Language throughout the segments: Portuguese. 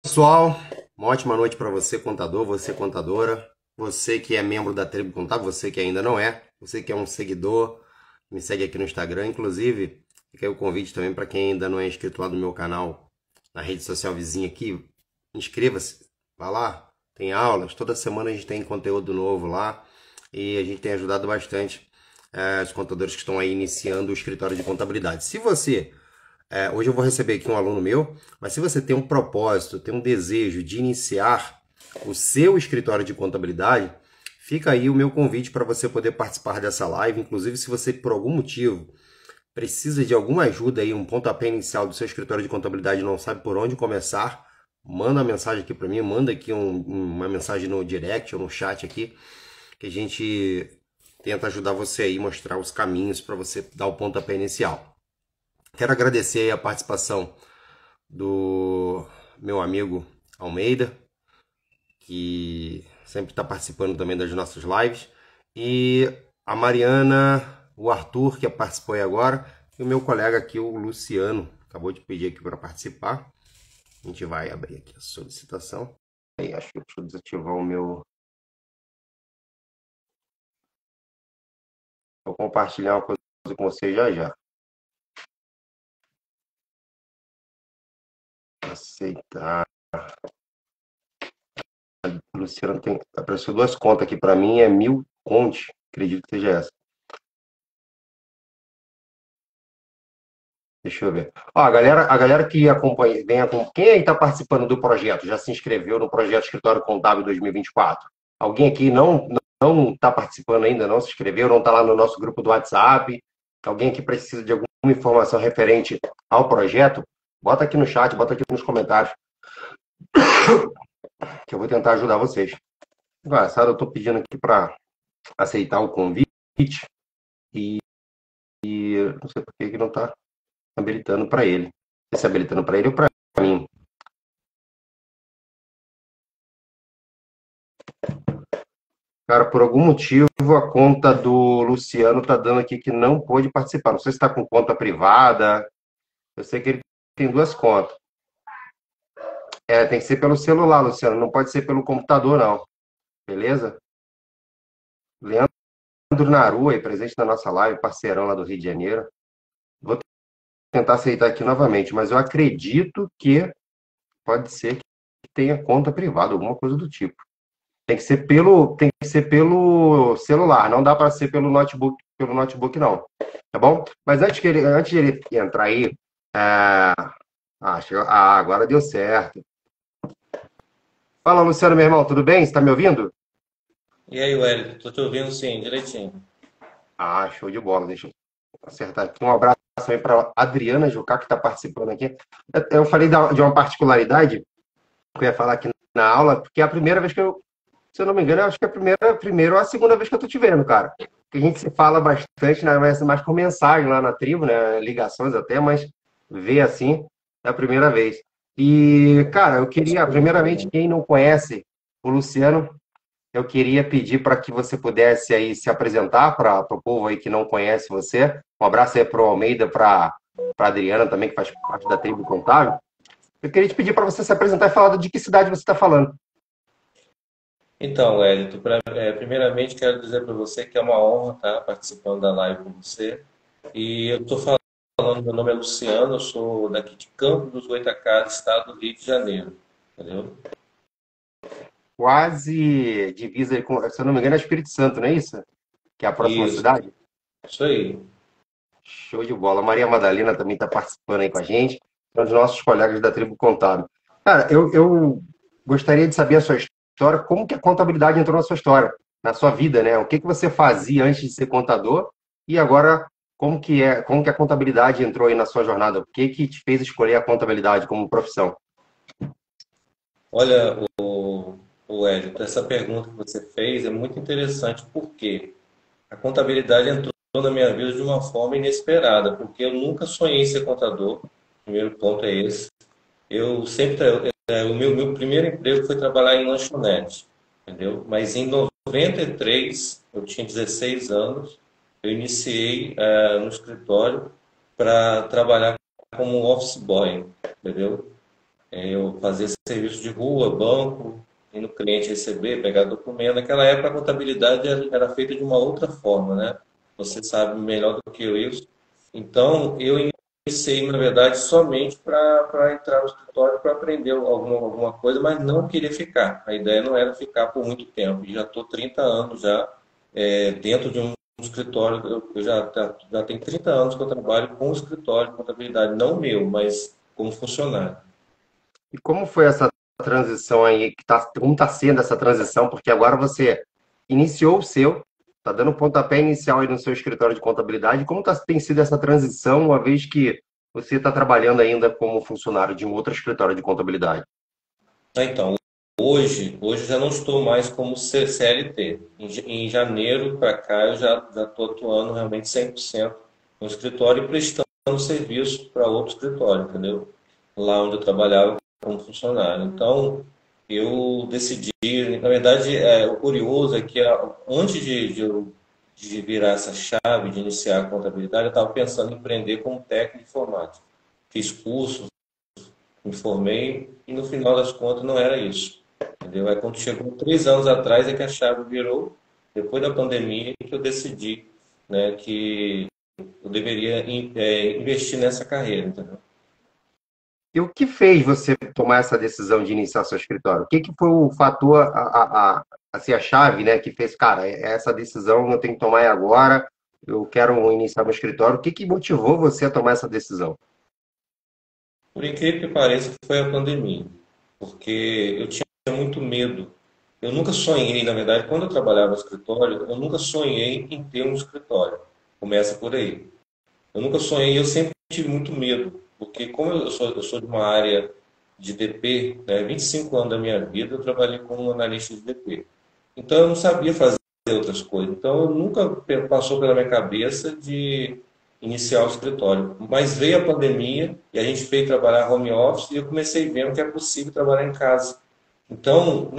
Pessoal, uma ótima noite para você, contador, você, contadora, você que é membro da Tribo Contábil, você que ainda não é, você que é um seguidor, me segue aqui no Instagram. Inclusive, fica aí o convite também para quem ainda não é inscrito lá no meu canal, na rede social vizinha aqui, inscreva-se, vá lá, tem aulas, toda semana a gente tem conteúdo novo lá e a gente tem ajudado bastante os contadores que estão aí iniciando o escritório de contabilidade. Se você hoje eu vou receber aqui um aluno meu, mas se você tem um propósito, tem um desejo de iniciar o seu escritório de contabilidade, fica aí o meu convite para você poder participar dessa live. Inclusive, se você por algum motivo precisa de alguma ajuda aí, um pontapé inicial do seu escritório de contabilidade e não sabe por onde começar, manda uma mensagem aqui para mim, manda aqui uma mensagem no direct ou no chat aqui, que a gente tenta ajudar você aí, mostrar os caminhos para você dar o pontapé inicial. Quero agradecer a participação do meu amigo Almeida, que sempre está participando também das nossas lives, e a Mariana, o Arthur, que participou aí agora, e o meu colega aqui, o Luciano, acabou de pedir aqui para participar. A gente vai abrir aqui a solicitação. Aí, acho que deixa eu desativar o meu... Vou compartilhar uma coisa com você já já. Aceitar. Luciano tem... Apareceu duas contas aqui para mim, é 1000 conte, acredito que seja essa. Deixa eu ver. Ó, a galera que acompanha, quem aí está participando do projeto, já se inscreveu no projeto Escritório Contábil 2024? Alguém aqui não está participando ainda, não se inscreveu, não está lá no nosso grupo do WhatsApp? Alguém que precisa de alguma informação referente ao projeto? Bota aqui no chat, bota aqui nos comentários, que eu vou tentar ajudar vocês. Engraçado, eu estou pedindo aqui para aceitar o convite e não sei por que não está habilitando para ele. Se habilitando para ele ou para mim. Cara, por algum motivo a conta do Luciano tá dando aqui que não pôde participar. Não sei se está com conta privada. Eu sei que ele tem duas contas. Tem que ser pelo celular, Luciano. Não pode ser pelo computador, não. Beleza? Leandro Naru, aí, presente na nossa live, parceirão lá do Rio de Janeiro. Vou tentar aceitar aqui novamente, mas eu acredito que pode ser que tenha conta privada, alguma coisa do tipo. Tem que ser pelo celular, não dá para ser pelo notebook não, tá bom? Mas antes de ele entrar aí, é, agora deu certo. Fala, Luciano, meu irmão, tudo bem? Você está me ouvindo? E aí, Wellington, tô te ouvindo sim, direitinho. Show de bola, deixa eu acertar aqui. Um abraço aí para Adriana Jucá, que está participando aqui. Eu falei de uma particularidade que eu ia falar aqui na aula, porque é a primeira vez que se eu não me engano, eu acho que é a primeira ou a segunda vez que eu tô te vendo, cara. Que a gente se fala bastante, né? Mais por mensagem lá na tribo, né? Ligações até, mas ver assim é a primeira vez. E, cara, eu queria, primeiramente, quem não conhece o Luciano, eu queria pedir para que você pudesse aí se apresentar para o povo aí que não conhece você. Um abraço aí para o Almeida, para Adriana também, que faz parte da tribo contábil. Eu queria te pedir para você se apresentar e falar de que cidade você está falando. Então, Wellington, primeiramente quero dizer para você que é uma honra estar participando da live com você. E eu estou falando, meu nome é Luciano, eu sou daqui de Campo dos Goytacazes, estado do Rio de Janeiro. Entendeu? Quase divisa aí com, se eu não me engano, é Espírito Santo, não é isso? Que é a próxima Isso, cidade? isso aí. Show de bola. Maria Madalena também está participando aí com a gente, é um dos nossos colegas da Tribo Contábil. Cara, eu gostaria de saber a sua história, como que a contabilidade entrou na sua história, na sua vida, né? O que que você fazia antes de ser contador e agora como que a contabilidade entrou aí na sua jornada? O que que te fez escolher a contabilidade como profissão? Olha, o Wellington, essa pergunta que você fez é muito interessante, porque a contabilidade entrou na minha vida de uma forma inesperada, porque eu nunca sonhei em ser contador. O primeiro ponto é esse. Eu sempre, o meu primeiro emprego foi trabalhar em lanchonete, entendeu? Mas em 93, eu tinha 16 anos, eu iniciei no escritório para trabalhar como office boy, entendeu? Eu fazia serviço de rua, banco, ir no cliente receber, pegar documento. Naquela época a contabilidade era feita de uma outra forma, né? Você sabe melhor do que eu isso. Então eu iniciei, na verdade, somente para entrar no escritório para aprender alguma coisa, mas não queria ficar. A ideia não era ficar por muito tempo. E já estou 30 anos já dentro de um escritório. Eu já tenho 30 anos que eu trabalho com um escritório de contabilidade, não meu, mas como funcionário. E como foi essa transição aí, como está sendo essa transição? Porque agora você iniciou o seu, está dando o pontapé inicial aí no seu escritório de contabilidade. Como tem sido essa transição, uma vez que você está trabalhando ainda como funcionário de um outro escritório de contabilidade? Então, hoje já não estou mais como CLT. Em janeiro para cá eu já estou atuando realmente 100% no escritório e prestando serviço para outro escritório, entendeu? Lá onde eu trabalhava como funcionário. Então, eu decidi, na verdade, o curioso é que antes de virar essa chave, de iniciar a contabilidade, eu estava pensando em empreender como técnico de informática. Fiz curso, me formei e no final das contas não era isso. Entendeu? Aí quando chegou 3 anos atrás é que a chave virou, depois da pandemia, que eu decidi, né, que eu deveria investir nessa carreira, entendeu? E o que fez você tomar essa decisão de iniciar seu escritório? O que que foi o fator, assim, a chave, né, que fez, cara, essa decisão eu tenho que tomar agora, eu quero iniciar meu escritório. O que que motivou você a tomar essa decisão? Por incrível que pareça, foi a pandemia, porque eu tinha muito medo. Eu nunca sonhei, na verdade, quando eu trabalhava no escritório, eu nunca sonhei em ter um escritório. Começa por aí. Eu nunca sonhei, eu sempre tive muito medo, porque como eu sou de uma área de DP, né, 25 anos da minha vida eu trabalhei como analista de DP. Então eu não sabia fazer outras coisas. Então eu nunca passou pela minha cabeça de iniciar o escritório. Mas veio a pandemia e a gente veio trabalhar home office e eu comecei vendo que é possível trabalhar em casa. Então,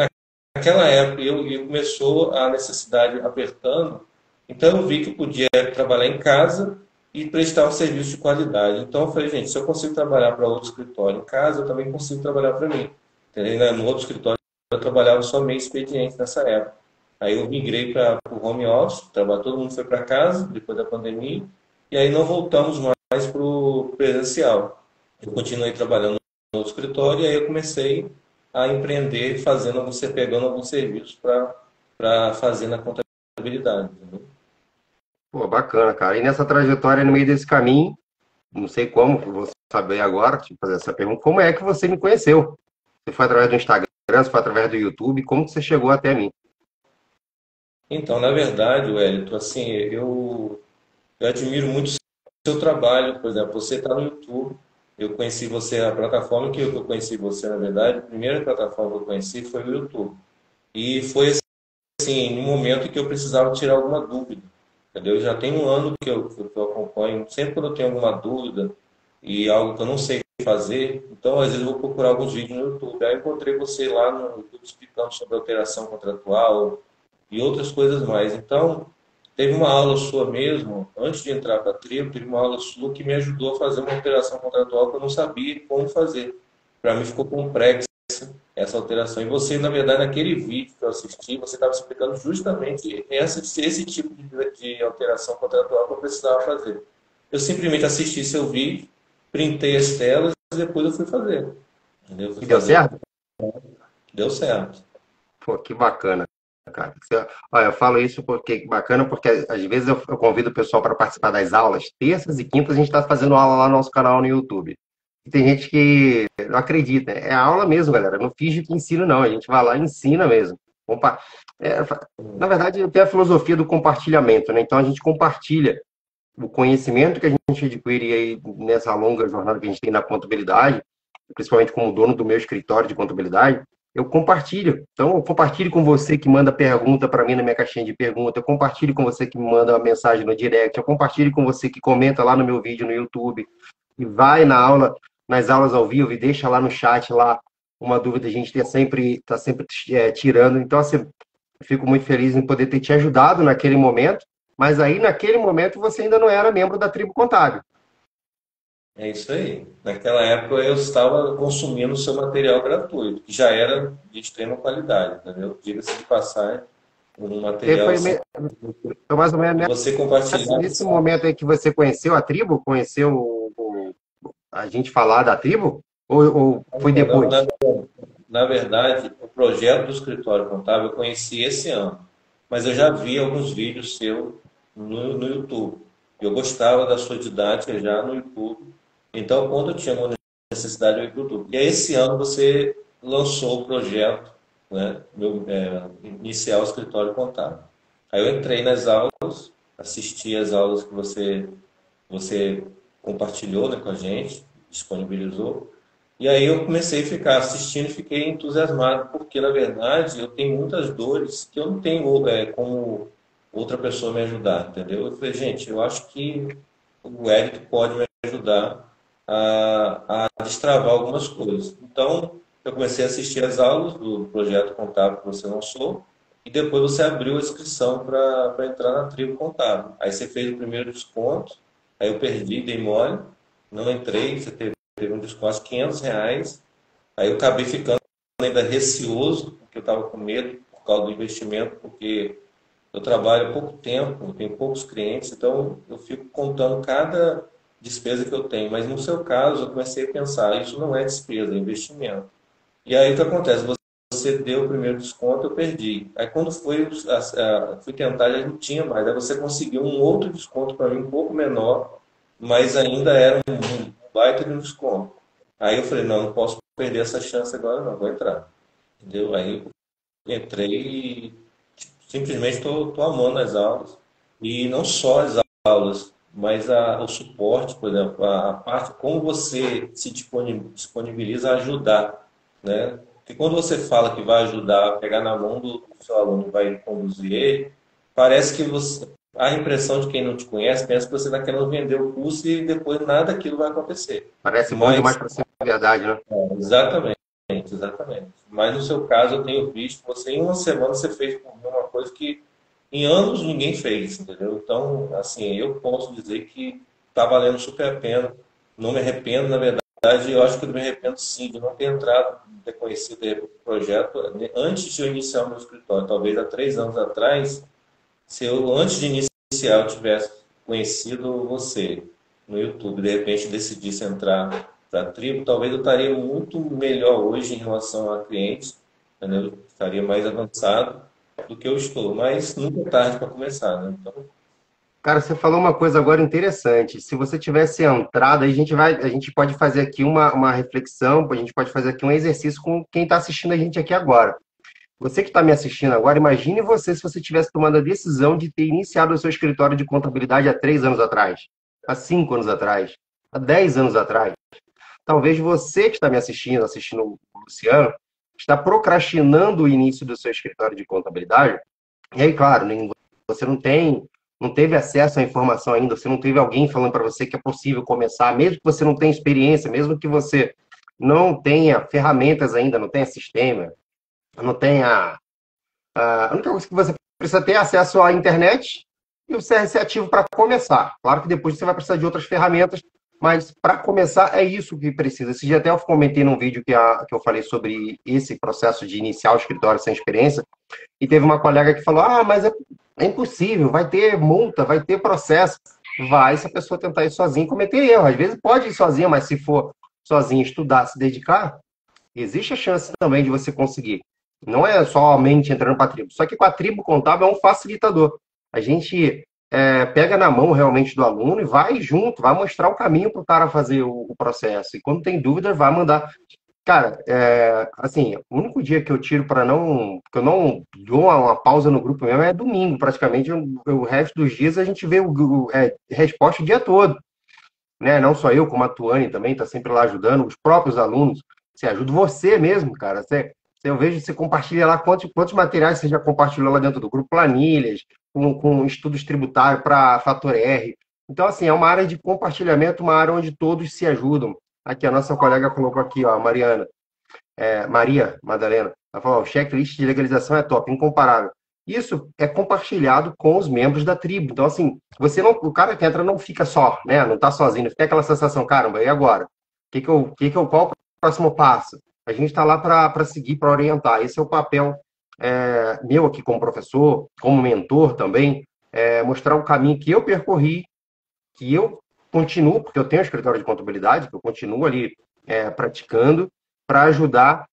naquela época, eu começou a necessidade apertando, então eu vi que eu podia trabalhar em casa e prestar um serviço de qualidade. Então eu falei, gente, se eu consigo trabalhar para outro escritório em casa, eu também consigo trabalhar para mim. Entendeu? No outro escritório eu trabalhava só meio expediente nessa época. Aí eu migrei para o home office, todo mundo foi para casa depois da pandemia, e aí não voltamos mais para o presencial. Eu continuei trabalhando no escritório e aí eu comecei a empreender, pegando alguns serviços para fazer na contabilidade. Entendeu? Pô, bacana, cara. E nessa trajetória, no meio desse caminho, não sei como, vou saber agora, te fazer essa pergunta, como é que você me conheceu? Você foi através do Instagram, você foi através do YouTube, como que você chegou até mim? Então, na verdade, Wellington, assim, eu admiro muito o seu trabalho. Por exemplo, você está no YouTube. Eu conheci você, a plataforma que eu conheci você, na verdade, a primeira plataforma que eu conheci foi o YouTube. E foi assim, um momento em que eu precisava tirar alguma dúvida. Entendeu? Já tem um ano que eu acompanho. Sempre quando eu tenho alguma dúvida e algo que eu não sei fazer, então às vezes eu vou procurar alguns vídeos no YouTube. Aí eu encontrei você lá no YouTube explicando sobre alteração contratual e outras coisas mais. Então, teve uma aula sua mesmo, antes de entrar para a tribo, teve uma aula sua que me ajudou a fazer uma alteração contratual que eu não sabia como fazer. Para mim ficou complexa essa alteração. E você, na verdade, naquele vídeo que eu assisti, você estava explicando justamente esse tipo de alteração contratual que eu precisava fazer. Eu simplesmente assisti seu vídeo, printei as telas e depois eu fui fazer. Entendeu? Eu fui E deu fazer. certo? Deu certo. Pô, que bacana, cara. Olha, eu falo isso porque bacana, porque às vezes eu convido o pessoal para participar das aulas. Terças e quintas a gente está fazendo aula lá no nosso canal no YouTube. E tem gente que não acredita. É aula mesmo, galera. Não finge que ensina, não. A gente vai lá e ensina mesmo. Compa- na verdade, tem a filosofia do compartilhamento, né? Então a gente compartilha o conhecimento que a gente adquire aí nessa longa jornada que a gente tem na contabilidade, principalmente como dono do meu escritório de contabilidade, eu compartilho. Então, eu compartilho com você que manda pergunta para mim na minha caixinha de pergunta, eu compartilho com você que me manda uma mensagem no direct, eu compartilho com você que comenta lá no meu vídeo no YouTube e vai na aula, nas aulas ao vivo e deixa lá no chat lá uma dúvida, a gente está sempre tirando. Então, assim, eu fico muito feliz em poder ter te ajudado naquele momento, mas aí naquele momento você ainda não era membro da tribo contábil. É isso aí. Naquela época eu estava consumindo o seu material gratuito, que já era de extrema qualidade, entendeu? Diga-se de passagem, um E material assim, foi mais ou menos e você compartilhar. nesse momento aí que você conheceu a tribo, conheceu a gente falar da tribo, ou foi Não, depois? na verdade, o projeto do escritório contábil eu conheci esse ano, mas eu já vi alguns vídeos seus no YouTube. Eu gostava da sua didática já no YouTube, então quando eu tinha uma necessidade eu ia para o YouTube. E aí, esse ano você lançou o projeto, né, iniciar o escritório contábil. Aí eu entrei nas aulas, assisti as aulas que você compartilhou, né, com a gente, disponibilizou. E aí eu comecei a ficar assistindo e fiquei entusiasmado, porque na verdade eu tenho muitas dores que eu não tenho como outra pessoa me ajudar, entendeu? Eu falei, gente, eu acho que o Eric pode me ajudar a destravar algumas coisas. Então eu comecei a assistir as aulas do projeto contábil que você lançou e depois você abriu a inscrição para entrar na tribo contábil. Aí você fez o primeiro desconto, aí eu perdi, dei mole, não entrei, você teve um desconto de R$ 500. Aí eu acabei ficando ainda receoso, porque eu estava com medo por causa do investimento, porque eu trabalho há pouco tempo, eu tenho poucos clientes, então eu fico contando cada despesa que eu tenho. Mas no seu caso, eu comecei a pensar, isso não é despesa, é investimento. E aí o que acontece? Você deu o primeiro desconto, eu perdi. Aí quando fui tentar, já não tinha mais. Aí você conseguiu um outro desconto para mim, um pouco menor, mas ainda era um baita de um desconto. Aí eu falei, não, não posso perder essa chance agora, não, vou entrar. Entendeu? Aí eu entrei e simplesmente estou amando as aulas. E não só as aulas, mas o suporte, por exemplo, a parte, como você se disponibiliza a ajudar, né? Porque quando você fala que vai ajudar a pegar na mão do seu aluno e vai conduzir ele, parece que você, a impressão de quem não te conhece pensa que você está querendo vender o curso e depois nada daquilo vai acontecer. Parece bom Mas demais para ser verdade, né? exatamente, exatamente. Mas no seu caso, eu tenho visto que você, em uma semana, você fez por mim uma coisa que em anos ninguém fez, entendeu? Então, assim, eu posso dizer que está valendo super a pena. Não me arrependo, na verdade, eu acho que eu me arrependo sim de não ter entrado, de ter conhecido o projeto antes de eu iniciar o meu escritório. Talvez há 3 anos atrás, se eu, antes de iniciar, eu tivesse conhecido você no YouTube, de repente decidisse entrar para a tribo, talvez eu estaria muito melhor hoje em relação a clientes, entendeu? Estaria mais avançado do que eu estou, mas nunca é tarde para começar, né? Então, Cara, você falou uma coisa agora interessante. Se você tivesse entrado, a gente pode fazer aqui uma reflexão, a gente pode fazer aqui um exercício com quem está assistindo a gente aqui agora. Você que está me assistindo agora, imagine você se você tivesse tomado a decisão de ter iniciado o seu escritório de contabilidade há 3 anos atrás, há 5 anos atrás, há 10 anos atrás. Talvez você que está me assistindo, assistindo o Luciano, está procrastinando o início do seu escritório de contabilidade. E aí, claro, você não teve acesso à informação ainda, você não teve alguém falando para você que é possível começar, mesmo que você não tenha experiência, mesmo que você não tenha ferramentas ainda, não tenha sistema, não tenha. A única coisa que você precisa ter é acesso à internet e o CRC ativo para começar. Claro que depois você vai precisar de outras ferramentas, mas para começar é isso que precisa. Esse dia até eu comentei num vídeo que eu falei sobre esse processo de iniciar o escritório sem experiência, e teve uma colega que falou: ah, mas é impossível, vai ter multa, vai ter processo. Vai se a pessoa tentar ir sozinha e cometer erro. Às vezes pode ir sozinha, mas se for sozinha estudar, se dedicar, existe a chance também de você conseguir. Não é somente entrando para a tribo. Só que com a tribo contábil é um facilitador. A gente pega na mão realmente do aluno e vai junto, vai mostrar o caminho para o cara fazer o processo. E quando tem dúvida, vai mandar. Cara, assim, o único dia que eu tiro para não. Que eu não dou uma pausa no grupo mesmo é domingo, praticamente. O resto dos dias a gente vê resposta o dia todo, né? Não só eu, como a Tuane também, está sempre lá ajudando, os próprios alunos. Você ajuda você mesmo, cara. Eu vejo você compartilha lá quantos materiais você já compartilhou lá dentro do grupo, planilhas, com estudos tributários para Fator R. Então, assim, é uma área de compartilhamento, uma área onde todos se ajudam. Aqui, a nossa colega colocou aqui, ó, a Mariana, Maria Madalena. Ela falou: ó, o checklist de legalização é top, incomparável. isso é compartilhado com os membros da tribo. Então, assim, você não, o cara que entra não fica só, né? Não tá sozinho, não fica aquela sensação, caramba, e agora? Qual é o próximo passo? A gente está lá para seguir, para orientar. Esse é o papel meu aqui como professor, como mentor também, mostrar o caminho que eu percorri, que eu continuo, porque eu tenho um escritório de contabilidade, que eu continuo ali praticando, para ajudar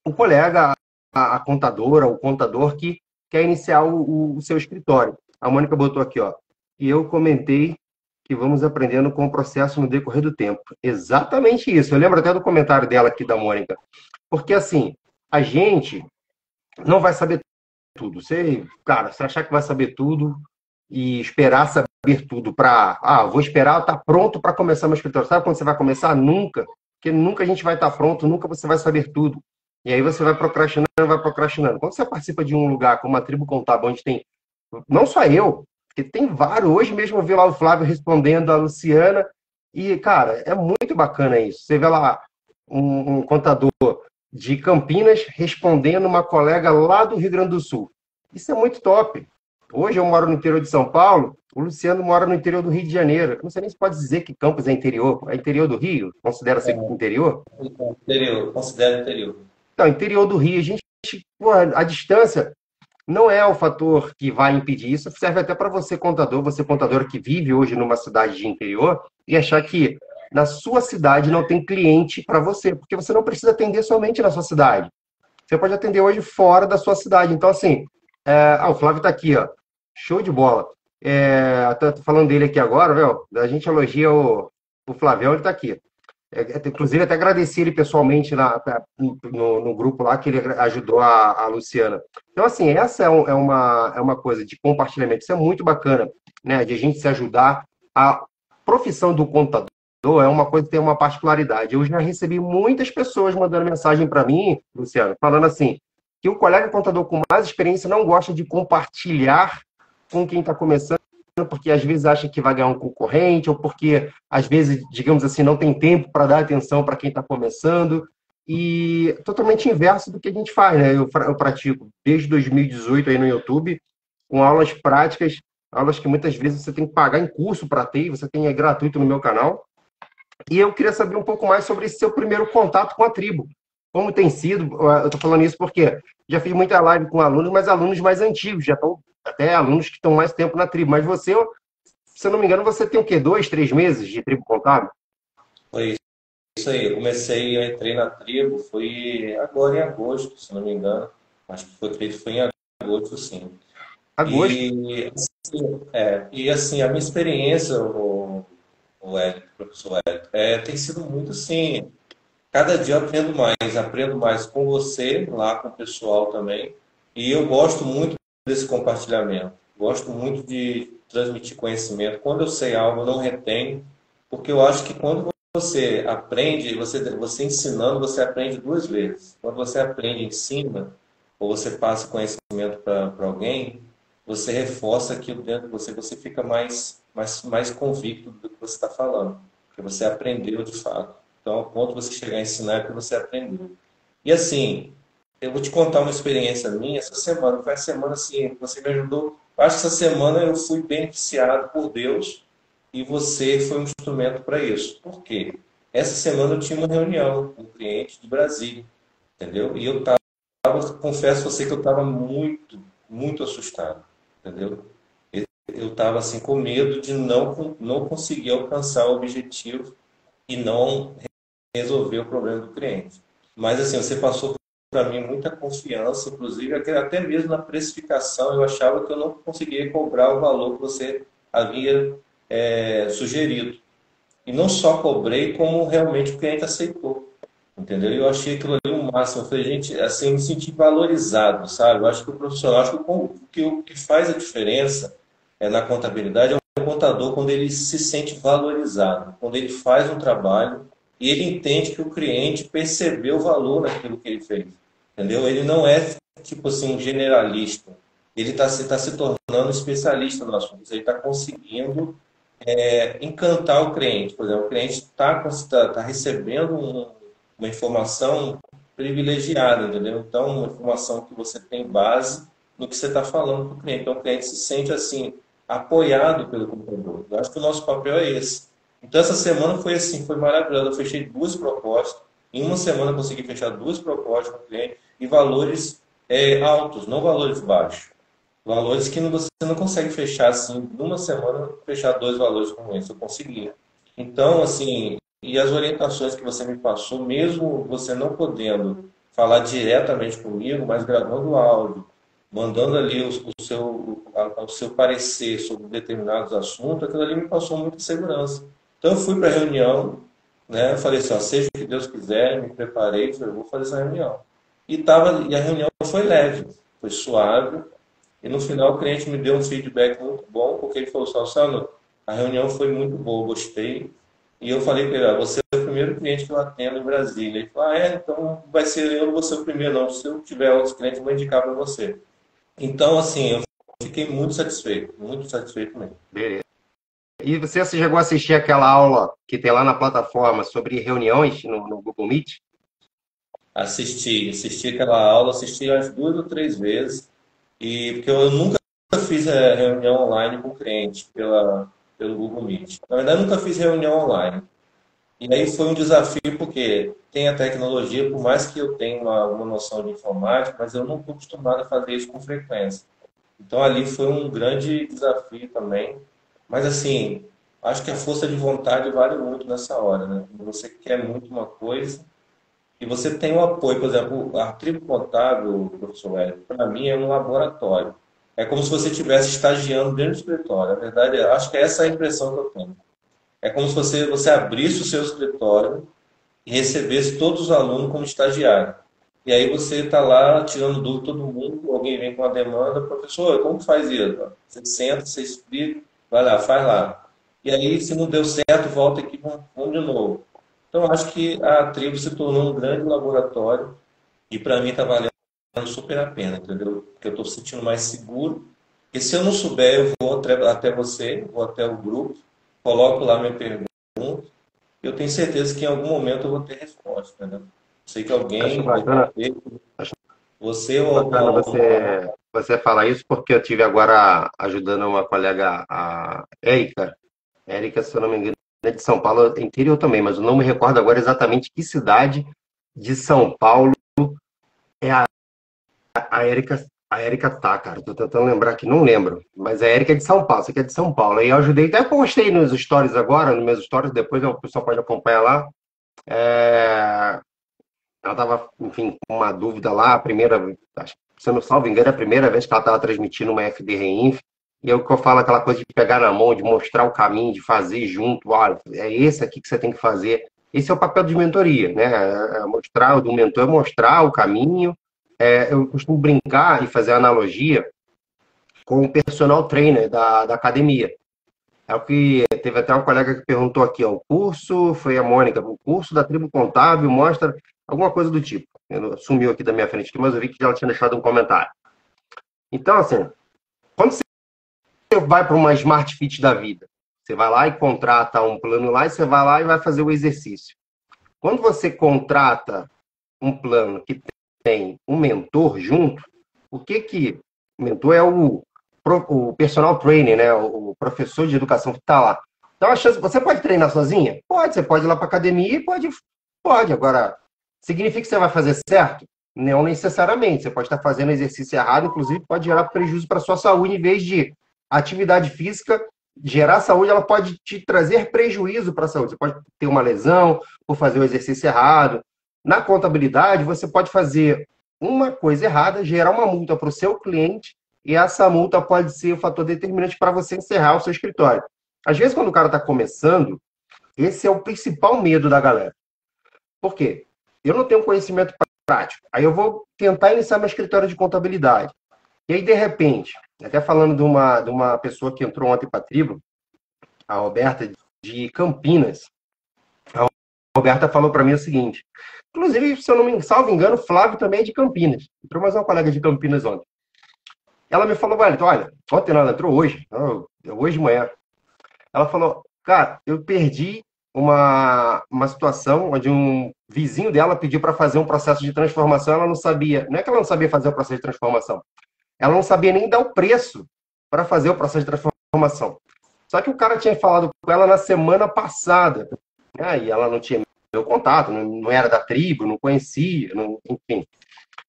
o colega, a contadora, o contador que quer iniciar o seu escritório. A Mônica botou aqui, ó, e eu comentei que vamos aprendendo com o processo no decorrer do tempo. Exatamente isso. Eu lembro até do comentário dela aqui, da Mônica. Porque, assim, a gente não vai saber tudo. Cara, você achar que vai saber tudo e esperar saber tudo para... vou esperar estar pronto para começar meu escritório. Sabe quando você vai começar? Nunca. Porque nunca a gente vai estar pronto, nunca você vai saber tudo. E aí você vai procrastinando, vai procrastinando. Quando você participa de um lugar como uma tribo contábil, onde tem, não só eu, porque tem vários, hoje mesmo eu vi lá o Flávio respondendo a Luciana, e, cara, é muito bacana isso. Você vê lá um contador de Campinas respondendo uma colega lá do Rio Grande do Sul. Isso é muito top. Hoje eu moro no interior de São Paulo, o Luciano mora no interior do Rio de Janeiro. Não sei nem se pode dizer que Campos é interior. É interior do Rio? Considera-se interior? Interior, considero interior. Não, interior do Rio, pô, a distância não é o fator que vai impedir isso, serve até para você contador que vive hoje numa cidade de interior e achar que na sua cidade não tem cliente para você, porque você não precisa atender somente na sua cidade. Você pode atender hoje fora da sua cidade. Então, assim, o Flávio está aqui, ó, show de bola. Tô falando dele aqui agora, viu? A gente elogia o Flavião, ele está aqui. Inclusive, até agradeci ele pessoalmente no grupo lá, que ele ajudou a Luciana. Então, assim, essa é uma coisa de compartilhamento. Isso é muito bacana, né? De a gente se ajudar. A profissão do contador é uma coisa que tem uma particularidade. Eu já recebi muitas pessoas mandando mensagem para mim, Luciano, falando assim, que o colega contador com mais experiência não gosta de compartilhar com quem está começando, porque às vezes acha que vai ganhar um concorrente, ou porque às vezes, digamos assim, não tem tempo para dar atenção para quem está começando, e totalmente inverso do que a gente faz, né? Eu pratico desde 2018 aí no YouTube, com aulas práticas, aulas que muitas vezes você tem que pagar em curso para ter, você tem gratuito no meu canal, e eu queria saber um pouco mais sobre esse seu primeiro contato com a tribo. Como tem sido, eu estou falando isso porque já fiz muita live com alunos, mas alunos mais antigos, já estão até alunos que estão mais tempo na tribo. Mas você, se eu não me engano, você tem o quê? 2, 3 meses de tribo contábil? Foi isso aí. Eu entrei na tribo, foi agora em agosto, se não me engano. Acho que foi em agosto, sim. Agosto. E assim, a minha experiência, o Hélio, professor Hélio, tem sido muito assim. Cada dia eu aprendo mais com você, lá com o pessoal também. E eu gosto muito desse compartilhamento. Gosto muito de transmitir conhecimento. Quando eu sei algo, eu não retenho, porque eu acho que quando você aprende, você ensinando, você aprende duas vezes. Quando você aprende e ensina, ou você passa conhecimento para alguém, você reforça aquilo dentro de você, você fica mais convicto do que você está falando, porque você aprendeu de fato. Então, ao ponto de você chegar a ensinar é que você aprendeu. E assim, eu vou te contar uma experiência minha essa semana. Foi a semana assim, você me ajudou. Acho que essa semana eu fui beneficiado por Deus e você foi um instrumento para isso. Por quê? Essa semana eu tinha uma reunião com um cliente de Brasília, entendeu? E eu confesso a você que eu estava muito, muito assustado, entendeu? Eu estava assim com medo de não conseguir alcançar o objetivo e não resolver o problema do cliente. Mas assim, você passou para mim muita confiança, inclusive até mesmo na precificação, eu achava que eu não conseguia cobrar o valor que você havia sugerido. E não só cobrei, como realmente o cliente aceitou. Entendeu? E eu achei aquilo ali o máximo. Eu falei, gente, assim, eu me senti valorizado, sabe? Eu acho que o profissional, acho que o que faz a diferença na contabilidade é o contador quando ele se sente valorizado, quando ele faz um trabalho e ele entende que o cliente percebeu o valor naquilo que ele fez. Entendeu? Ele não é, tipo assim, um generalista. Ele está se tornando especialista no assunto. Ele está conseguindo encantar o cliente. Por exemplo, o cliente está recebendo uma informação privilegiada, entendeu? Então, uma informação que você tem base no que você está falando para o cliente. Então, o cliente se sente assim, apoiado pelo comprador. Eu acho que o nosso papel é esse. Então, essa semana foi assim, foi maravilhoso. Eu fechei duas propostas. Em uma semana, eu consegui fechar duas propostas com o cliente e valores altos, não valores baixos. Valores que você não consegue fechar assim, numa semana, fechar dois valores como esse. Eu consegui. Então, assim, e as orientações que você me passou, mesmo você não podendo falar diretamente comigo, mas gravando áudio, mandando ali o seu parecer sobre determinados assuntos, aquilo ali me passou muita segurança. Então, eu fui para a reunião, né? Eu falei assim, ó, seja o que Deus quiser, me preparei, falei, eu vou fazer essa reunião. E a reunião foi leve, foi suave, e no final o cliente me deu um feedback muito bom, porque ele falou assim, Sandro, a reunião foi muito boa, gostei. E eu falei para ele, ó, você é o primeiro cliente que eu atendo em Brasília. Ele falou, então vai ser, eu não vou ser o primeiro não. Se eu tiver outros clientes, eu vou indicar para você. Então, assim, eu fiquei muito satisfeito mesmo. Beleza. E você chegou a assistir aquela aula que tem lá na plataforma sobre reuniões no Google Meet? Assisti aquela aula, assisti umas duas ou três vezes, e porque eu nunca fiz reunião online com cliente pelo Google Meet. Na verdade, eu nunca fiz reunião online. E aí foi um desafio porque tem a tecnologia, por mais que eu tenha uma noção de informática, mas eu não estou acostumado a fazer isso com frequência. Então ali foi um grande desafio também. Mas assim, acho que a força de vontade vale muito nessa hora, né? Quando você quer muito uma coisa e você tem o apoio, por exemplo, a tribo contábil, professor Hélio, para mim é um laboratório. É como se você estivesse estagiando dentro do escritório. A verdade, acho que essa é a impressão que eu tenho. É como se você abrisse o seu escritório e recebesse todos os alunos como estagiário. E aí você está lá tirando dúvida de todo mundo, alguém vem com uma demanda, professor, como que faz isso? Você senta, você explica, vai lá, faz lá. E aí, se não deu certo, volta aqui, vamos de novo. Então, eu acho que a tribo se tornou um grande laboratório e para mim está valendo super a pena, entendeu? Porque eu estou sentindo mais seguro. E se eu não souber, eu vou até você, vou até o grupo, coloco lá minha pergunta. Eu tenho certeza que em algum momento eu vou ter resposta, né? Sei que Acho alguém vai bacana, ter, acho você ou algum bacana aluno. você falar isso, porque eu tive agora ajudando uma colega, a Érica. Érica, se eu não me engano, é de São Paulo, é interior também, mas eu não me recordo agora exatamente que cidade de São Paulo é a Érica tá, cara. Tô tentando lembrar aqui, não lembro. Mas a Érica é de São Paulo, você que é de São Paulo. E eu ajudei, até postei nos stories agora, nos meus stories, depois o pessoal pode acompanhar lá. É, ela estava, enfim, com uma dúvida lá, a primeira, acho que, se eu não salvo engano, é a primeira vez que ela estava transmitindo uma FD Reinf. E é o que eu falo, aquela coisa de pegar na mão, de mostrar o caminho, de fazer junto. Olha, é esse aqui que você tem que fazer. Esse é o papel de mentoria, né? Mostrar, o do mentor é mostrar o caminho. Eu costumo brincar e fazer analogia com o personal trainer da academia. É o que teve até uma colega que perguntou aqui, ó, o curso, foi a Mônica, o curso da tribo contábil mostra alguma coisa do tipo. Sumiu aqui da minha frente, mas eu vi que ela tinha deixado um comentário. Então, assim, quando você vai para uma Smart Fit da vida, você vai lá e contrata um plano lá e você vai lá e vai fazer o exercício. Quando você contrata um plano que tem um mentor junto, o que o mentor é o personal trainer, né? O professor de educação que está lá. Então, a chance, você pode treinar sozinha? Pode, você pode ir lá para academia e pode. Agora, significa que você vai fazer certo? Não necessariamente. Você pode estar fazendo exercício errado, inclusive pode gerar prejuízo para a sua saúde, em vez de atividade física gerar saúde, ela pode te trazer prejuízo para a saúde. Você pode ter uma lesão por fazer o exercício errado. Na contabilidade, você pode fazer uma coisa errada, gerar uma multa para o seu cliente, e essa multa pode ser o fator determinante para você encerrar o seu escritório. Às vezes, quando o cara está começando, esse é o principal medo da galera. Por quê? Eu não tenho conhecimento prático. Aí eu vou tentar iniciar meu escritório de contabilidade. E aí, de repente, até falando de uma pessoa que entrou ontem para a tribo, a Roberta, de Campinas. A Roberta falou para mim o seguinte, inclusive, se eu não me salvo engano, o Flávio também é de Campinas. Entrou mais uma colega de Campinas ontem. Ela me falou, olha, ontem não, ela entrou hoje, hoje de manhã. Ela falou, cara, eu perdi uma situação onde um vizinho dela pediu para fazer um processo de transformação, ela não sabia, não é que ela não sabia fazer o processo de transformação, ela não sabia nem dar o preço para fazer o processo de transformação. Só que o cara tinha falado com ela na semana passada, né? E ela não tinha meu contato, não era da tribo, não conhecia, enfim.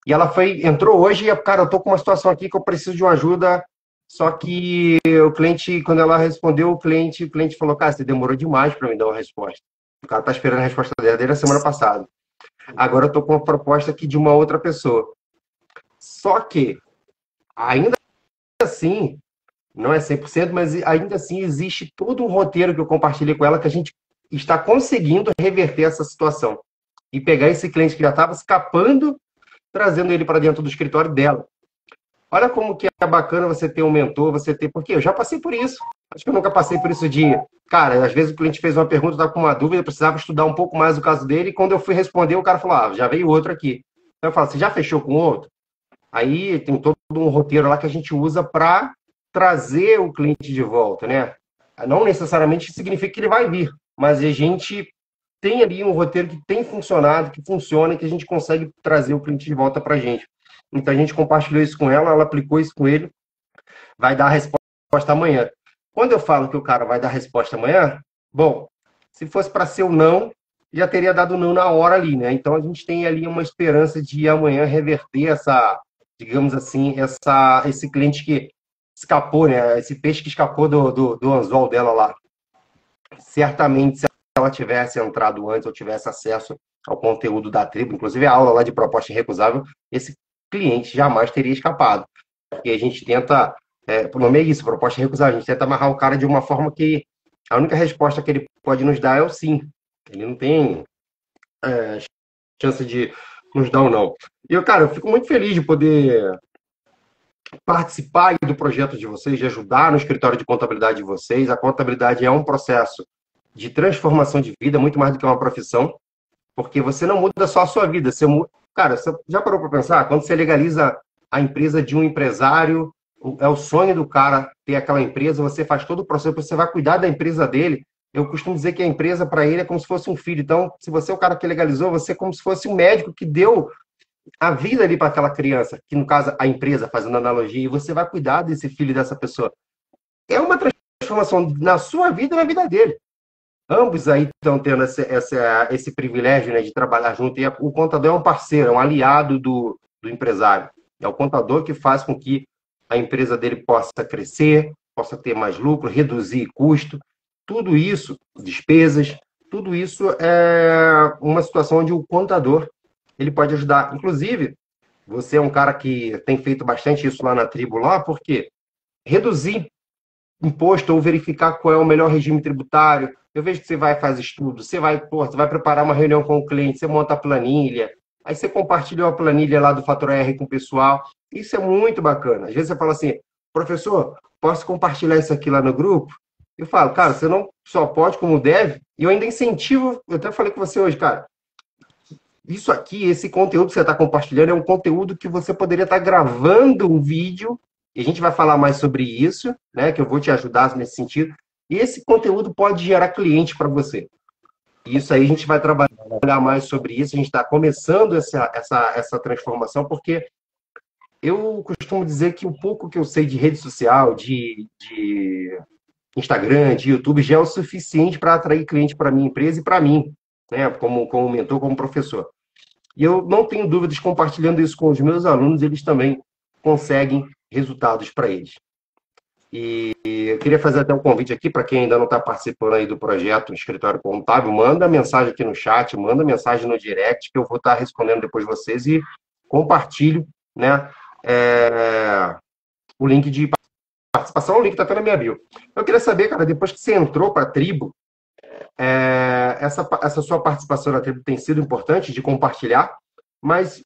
E ela entrou hoje e, cara, eu tô com uma situação aqui que eu preciso de uma ajuda. Só que o cliente, quando ela respondeu, o cliente falou, cara, você demorou demais para me dar uma resposta. O cara tá esperando a resposta dela desde a semana passada. Agora eu tô com uma proposta aqui de uma outra pessoa. Só que, ainda assim, não é 100%, mas ainda assim existe todo um roteiro que eu compartilhei com ela que a gente está conseguindo reverter essa situação. E pegar esse cliente que já estava escapando, trazendo ele para dentro do escritório dela. Olha como que é bacana você ter um mentor, você ter... Porque eu já passei por isso. Acho que eu nunca passei por isso de... Cara, às vezes o cliente fez uma pergunta, estava com uma dúvida, eu precisava estudar um pouco mais o caso dele, e quando eu fui responder, o cara falou, já veio outro aqui. Então eu falo, você já fechou com outro? Aí tem todo um roteiro lá que a gente usa para trazer o cliente de volta, né? Não necessariamente significa que ele vai vir, mas a gente tem ali um roteiro que tem funcionado, que funciona e que a gente consegue trazer o cliente de volta para a gente. Então a gente compartilhou isso com ela, ela aplicou isso com ele, vai dar a resposta amanhã. Quando eu falo que o cara vai dar a resposta amanhã, bom, se fosse para ser o não, já teria dado não na hora ali, né? Então a gente tem ali uma esperança de amanhã reverter essa, digamos assim, esse cliente que escapou, né? Esse peixe que escapou do anzol dela lá. Certamente, se ela tivesse entrado antes ou tivesse acesso ao conteúdo da tribo, inclusive a aula lá de proposta irrecusável, esse cliente jamais teria escapado. Porque a gente tenta, o nome é isso, proposta irrecusável, a gente tenta amarrar o cara de uma forma que a única resposta que ele pode nos dar é o sim. Ele não tem chance de nos dar ou não. E eu fico muito feliz de poder participar do projeto de vocês, de ajudar no escritório de contabilidade de vocês. A contabilidade é um processo de transformação de vida, muito mais do que uma profissão, porque você não muda só a sua vida, você muda... Cara, você já parou para pensar? Quando você legaliza a empresa de um empresário, é o sonho do cara ter aquela empresa, você faz todo o processo, você vai cuidar da empresa dele. Eu costumo dizer que a empresa, para ele, é como se fosse um filho. Então, se você é o cara que legalizou, você é como se fosse um médico que deu a vida ali para aquela criança, que no caso a empresa, fazendo analogia, e você vai cuidar desse filho dessa pessoa. É uma transformação na sua vida e na vida dele. Ambos aí estão tendo esse privilégio, né, de trabalhar junto. E o contador é um parceiro, é um aliado do empresário. É o contador que faz com que a empresa dele possa crescer, possa ter mais lucro, reduzir custo. Tudo isso, despesas, tudo isso é uma situação onde o contador ele pode ajudar. Inclusive, você é um cara que tem feito bastante isso lá na tribo, lá, porque reduzir imposto ou verificar qual é o melhor regime tributário. Eu vejo que você vai fazer estudo, você vai preparar uma reunião com o cliente, você monta a planilha, aí você compartilha a planilha lá do Fator R com o pessoal. Isso é muito bacana. Às vezes você fala assim, professor, posso compartilhar isso aqui lá no grupo? Eu falo, cara, você não só pode como deve, e eu ainda incentivo, eu até falei com você hoje, cara, isso aqui, esse conteúdo que você está compartilhando é um conteúdo que você poderia estar gravando um vídeo, e a gente vai falar mais sobre isso, né? Que eu vou te ajudar nesse sentido. E esse conteúdo pode gerar cliente para você. E isso aí a gente vai trabalhar mais sobre isso. A gente está começando essa transformação, porque eu costumo dizer que o pouco que eu sei de rede social, de Instagram, de YouTube, já é o suficiente para atrair cliente para minha empresa e para mim, né? Como mentor, como professor. E eu não tenho dúvidas, compartilhando isso com os meus alunos, eles também conseguem resultados para eles. E eu queria fazer até um convite aqui para quem ainda não está participando aí do projeto Escritório Contábil, manda mensagem aqui no chat, manda mensagem no direct, que eu vou estar respondendo depois vocês e compartilho, né, o link de participação, o link está até na minha bio. Eu queria saber, cara, depois que você entrou para a tribo, essa sua participação na tribo tem sido importante de compartilhar, mas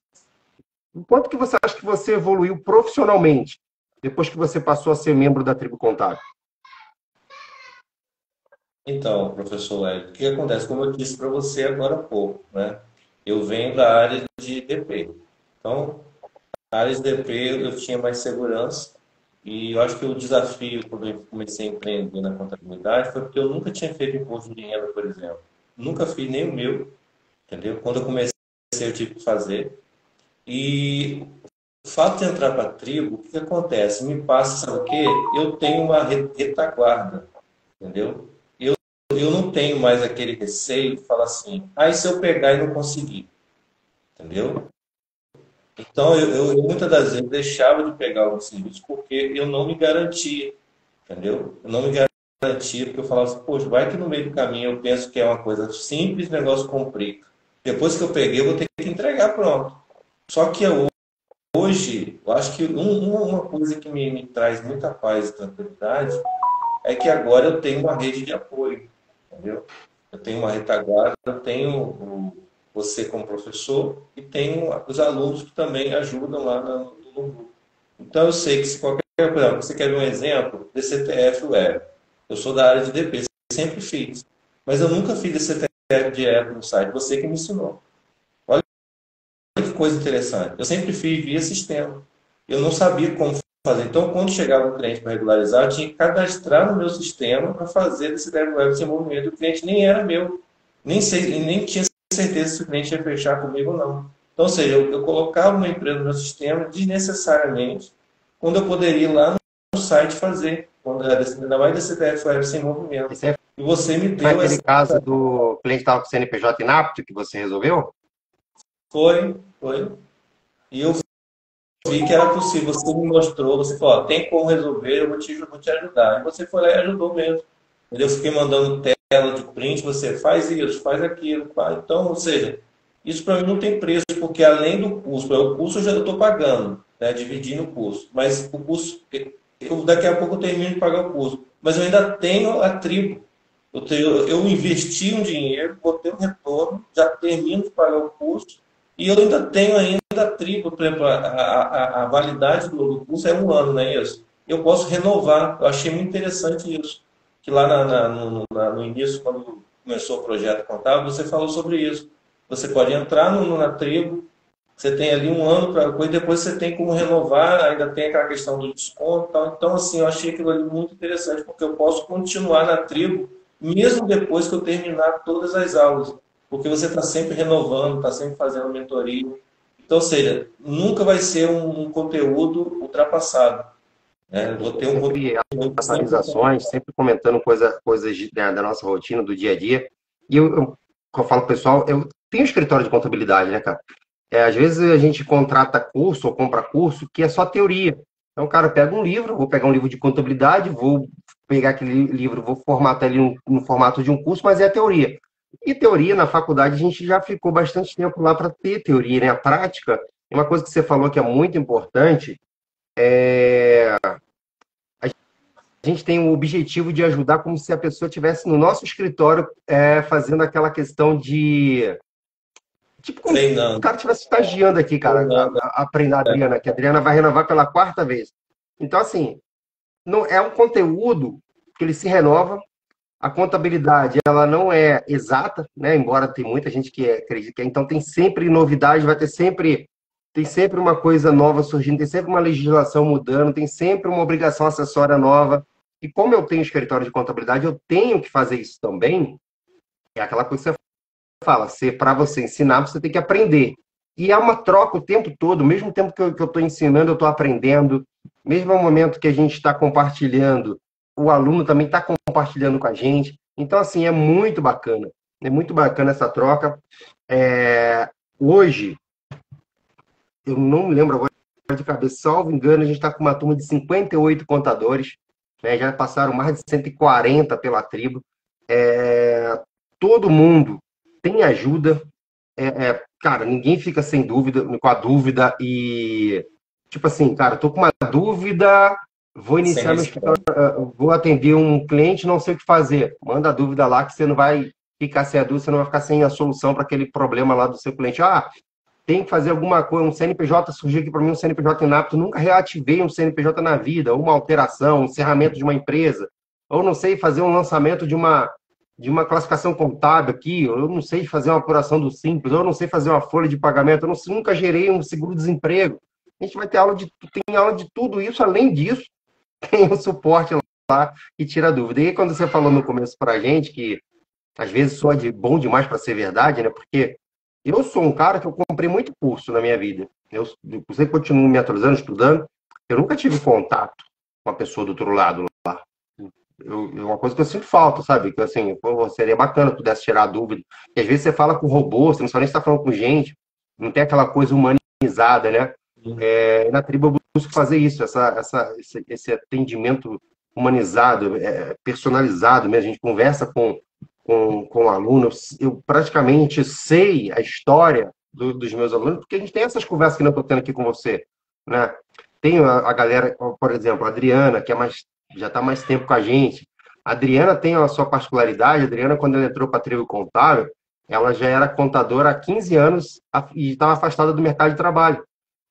o quanto que você acha que você evoluiu profissionalmente depois que você passou a ser membro da tribo contábil? Então, professor Hélio, o que acontece? Como eu disse para você agora há pouco, né? Eu venho da área de DP. Então, na área de DP eu tinha mais segurança e eu acho que o desafio quando eu comecei a empreender na contabilidade foi porque eu nunca tinha feito imposto de renda, por exemplo. nunca fiz nem o meu, entendeu? Quando eu comecei, eu tive que fazer. E o fato de entrar para a tribo, o que que acontece? Me passa, sabe o quê? Eu tenho uma retaguarda, entendeu? Eu não tenho mais aquele receio de falar assim, ah, e se eu pegar e não conseguir, entendeu? Então, eu muitas das vezes deixava de pegar alguns serviços porque eu não me garantia, entendeu? Eu não me garantia porque eu falava assim, poxa, vai que no meio do caminho eu penso que é uma coisa simples, o negócio complica. Depois que eu peguei, eu vou ter que entregar pronto. Só que hoje, eu acho que uma coisa que me traz muita paz e tranquilidade é que agora eu tenho uma rede de apoio, entendeu? Eu tenho uma retaguarda, eu tenho você como professor e tenho os alunos que também ajudam lá no grupo. Então eu sei que se qualquer, por exemplo, você quer ver um exemplo, DCTF Web. Eu sou da área de DP, sempre fiz. Mas eu nunca fiz DCTF direto no site, você que me ensinou. Olha que coisa interessante. Eu sempre fiz via sistema. Eu não sabia como fazer. Então, quando chegava um cliente para regularizar, eu tinha que cadastrar no meu sistema para fazer esse web sem movimento. O cliente nem era meu. Nem sei, nem tinha certeza se o cliente ia fechar comigo ou não. Então, ou seja, eu colocava uma empresa no meu sistema desnecessariamente, quando eu poderia ir lá no site fazer. Quando era, ainda mais desse web sem movimento. Esse E você me foi deu aquele essa. caso do cliente que estava com CNPJ inapto que você resolveu? Foi. E eu vi que era possível. Você me mostrou, você falou, ó, tem como resolver, vou te ajudar. E você foi lá e ajudou mesmo. Eu fiquei mandando tela de print, você faz isso, faz aquilo. Faz. Então, ou seja, isso para mim não tem preço, porque além do custo, o custo eu já estou pagando, né, dividindo o custo. Mas o custo, daqui a pouco eu termino de pagar o custo. Mas eu ainda tenho a tribo. Eu investi um dinheiro, botei um retorno, já termino de pagar o custo, e eu ainda tenho ainda a tribo, por exemplo, a validade do curso é um ano, não é isso? Eu posso renovar. Eu achei muito interessante isso. Que lá no início, quando começou o projeto contábil, você falou sobre isso. Você pode entrar na tribo, você tem ali um ano para coisa, depois você tem como renovar, ainda tem aquela questão do desconto e tal. Então, assim, eu achei aquilo ali muito interessante, porque eu posso continuar na tribo, mesmo depois que eu terminar todas as aulas. Porque você está sempre renovando, está sempre fazendo mentoria. Então, ou seja, nunca vai ser um conteúdo ultrapassado. Né? Vou ter um Sempre conteúdo sempre. atualizações, sempre comentando coisas da nossa rotina, do dia a dia. E eu falo pro pessoal, eu tenho um escritório de contabilidade, né, cara? Às vezes a gente contrata curso ou compra curso que é só teoria. Então, cara, eu pego um livro, vou pegar um livro de contabilidade, vou pegar aquele livro, vou formatar ele no formato de um curso, mas é a teoria. E teoria, na faculdade, a gente já ficou bastante tempo lá para ter teoria, né? A prática, é uma coisa que você falou que é muito importante, a gente tem o objetivo de ajudar como se a pessoa estivesse no nosso escritório fazendo aquela questão de. Tipo, como se o Treinando, cara estivesse estagiando aqui, cara, treinando. aprender a Adriana, que a Adriana vai renovar pela quarta vez. Então, assim, não é um conteúdo que ele se renova. A contabilidade, ela não é exata, né? Embora tem muita gente que acredita que é. Então, tem sempre novidade, tem sempre uma coisa nova surgindo, tem sempre uma legislação mudando, tem sempre uma obrigação acessória nova. E como eu tenho escritório de contabilidade, eu tenho que fazer isso também. É aquela coisa que você fala, para você ensinar, você tem que aprender. E é uma troca o tempo todo, mesmo tempo que eu estou ensinando, eu estou aprendendo. Mesmo no momento que a gente está compartilhando, o aluno também está compartilhando com a gente. Então, assim, é muito bacana. É muito bacana essa troca. Hoje, eu não me lembro agora de cabeça, salvo engano, a gente está com uma turma de 58 contadores, né? Já passaram mais de 140 pela tribo. Todo mundo tem ajuda. Cara, ninguém fica sem dúvida, com a dúvida e, tipo assim, cara, tô com uma dúvida, vou Sem iniciar meu escritório, resposta. vou atender um cliente, não sei o que fazer. Manda a dúvida lá que você não vai ficar sem a dúvida, você não vai ficar sem a solução para aquele problema lá do seu cliente. Ah, tem que fazer alguma coisa, um CNPJ surgiu aqui para mim, um CNPJ inapto, nunca reativei um CNPJ na vida, ou uma alteração, um encerramento de uma empresa, ou não sei fazer um lançamento de uma classificação contábil aqui, eu não sei fazer uma apuração do Simples, eu não sei fazer uma folha de pagamento, nunca gerei um seguro-desemprego. A gente vai ter tem aula de tudo isso, além disso, tem o suporte lá que tira a dúvida. E aí, quando você falou no começo para a gente que às vezes soa de bom demais para ser verdade, né? Porque eu sou um cara que eu comprei muito curso na minha vida. Eu sempre continuo me atualizando, estudando. Eu nunca tive contato com a pessoa do outro lado lá. É uma coisa que eu sinto falta, sabe? Que assim, pô, seria bacana pudesse tirar a dúvida. E às vezes você fala com robô, você não sabe nem se está falando com gente, não tem aquela coisa humanizada, né? Na tribo eu busco fazer isso, esse atendimento humanizado, personalizado mesmo. A gente conversa com o aluno, eu praticamente sei a história dos meus alunos, porque a gente tem essas conversas que eu estou tendo aqui com você, né? Tem a galera, por exemplo, a Adriana, que já está mais tempo com a gente. A Adriana tem a sua particularidade. A Adriana, quando ela entrou para a Tribo Contábil, ela já era contadora há 15 anos e estava afastada do mercado de trabalho.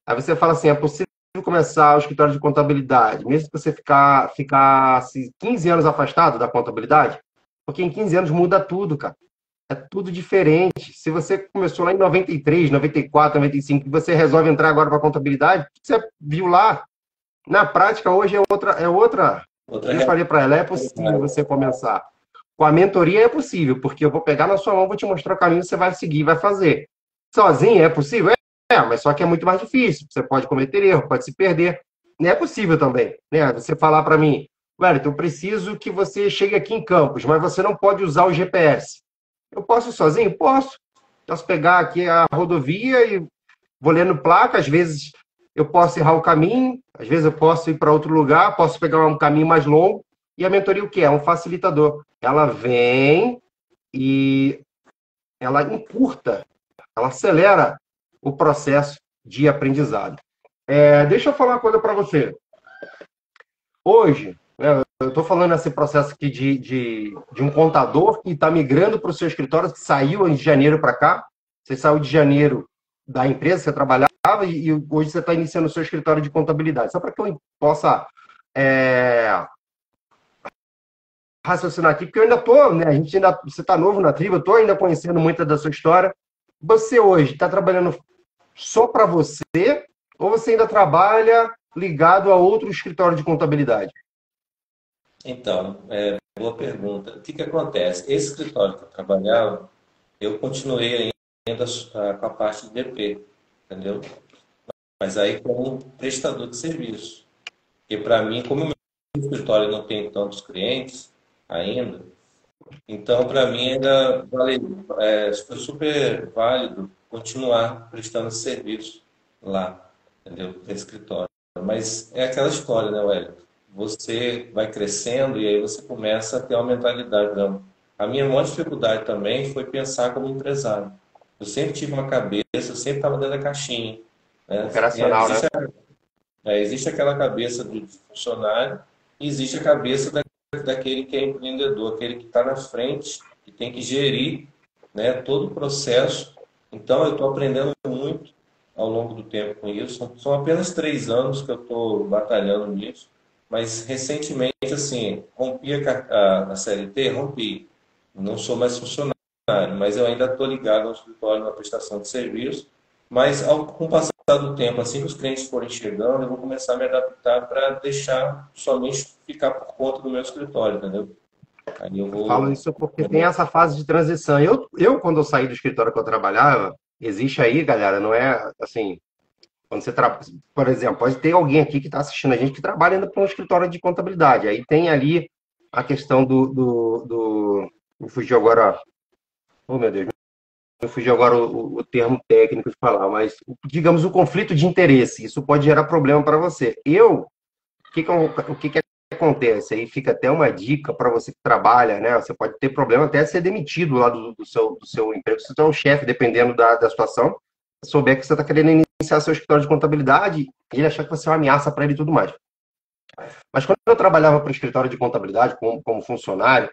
Aí você fala assim, é possível começar o escritório de contabilidade, mesmo que você ficasse 15 anos afastado da contabilidade? Porque em 15 anos muda tudo, cara. É tudo diferente. Se você começou lá em 93, 94, 95, e você resolve entrar agora para a contabilidade, você viu lá, na prática hoje é outra. Outra Eu falei para ela, é possível realidade. você começar. Com a mentoria é possível, porque eu vou pegar na sua mão, vou te mostrar o caminho, você vai seguir, vai fazer. Sozinho é possível? Mas só que é muito mais difícil. Você pode cometer erro, pode se perder. É possível também, né? Você falar para mim, Wellington, eu preciso que você chegue aqui em Campos, mas você não pode usar o GPS. Eu posso ir sozinho? Posso. Posso pegar aqui a rodovia e vou lendo placa, às vezes eu posso errar o caminho, às vezes eu posso ir para outro lugar, posso pegar um caminho mais longo. E a mentoria o que é? É um facilitador. Ela vem e ela encurta, ela acelera o processo de aprendizado. Deixa eu falar uma coisa para você. Hoje, né, eu estou falando nesse processo aqui de um contador que está migrando para o seu escritório, que saiu de janeiro para cá. Você saiu de janeiro da empresa que você trabalhava e hoje você está iniciando o seu escritório de contabilidade. Só para que eu possa raciocinar aqui, porque eu ainda estou, né? Você está novo na tribo, eu estou ainda conhecendo muita da sua história. Você hoje está trabalhando só para você ou você ainda trabalha ligado a outro escritório de contabilidade? Então, boa pergunta. O que que acontece? Esse escritório que eu trabalhava, eu continuei ainda com a parte de DP, entendeu? Mas aí como prestador de serviço. Porque para mim, como o meu escritório não tem tantos clientes ainda, então para mim ainda foi super válido continuar prestando serviço lá, entendeu? No escritório. Mas é aquela história, né, Wellington? Você vai crescendo e aí você começa a ter uma mentalidade. Não. A minha maior dificuldade também foi pensar como empresário. Eu sempre tive uma cabeça, eu sempre estava dentro da caixinha, né? Operacional, né? Existe aquela cabeça do funcionário e existe a cabeça daquele que é empreendedor, aquele que está na frente, que tem que gerir, né, todo o processo. Então, eu estou aprendendo muito ao longo do tempo com isso. São apenas 3 anos que eu estou batalhando nisso, mas recentemente, assim, rompi a CLT, rompi. Não sou mais funcionário, mas eu ainda estou ligado ao escritório na prestação de serviço. Mas com o passar do tempo, assim que os clientes forem chegando, eu vou começar a me adaptar para deixar somente ficar por conta do meu escritório, entendeu? Aí eu Eu falo vou. isso porque tem essa fase de transição. Quando eu saí do escritório que eu trabalhava, existe aí, galera, não é assim, quando você trabalha, por exemplo, pode ter alguém aqui que está assistindo a gente que trabalha ainda para um escritório de contabilidade. Aí tem ali a questão me fugiu agora, oh meu Deus, me fugiu agora o termo técnico de falar, mas digamos o conflito de interesse. Isso pode gerar problema para você. O que que acontece? Aí fica até uma dica para você que trabalha, né? Você pode ter problema até de ser demitido lá do seu emprego, se você é o chefe, dependendo da situação, souber que você está querendo iniciar seu escritório de contabilidade e ele achar que você é uma ameaça para ele e tudo mais. Mas quando eu trabalhava para o escritório de contabilidade como funcionário,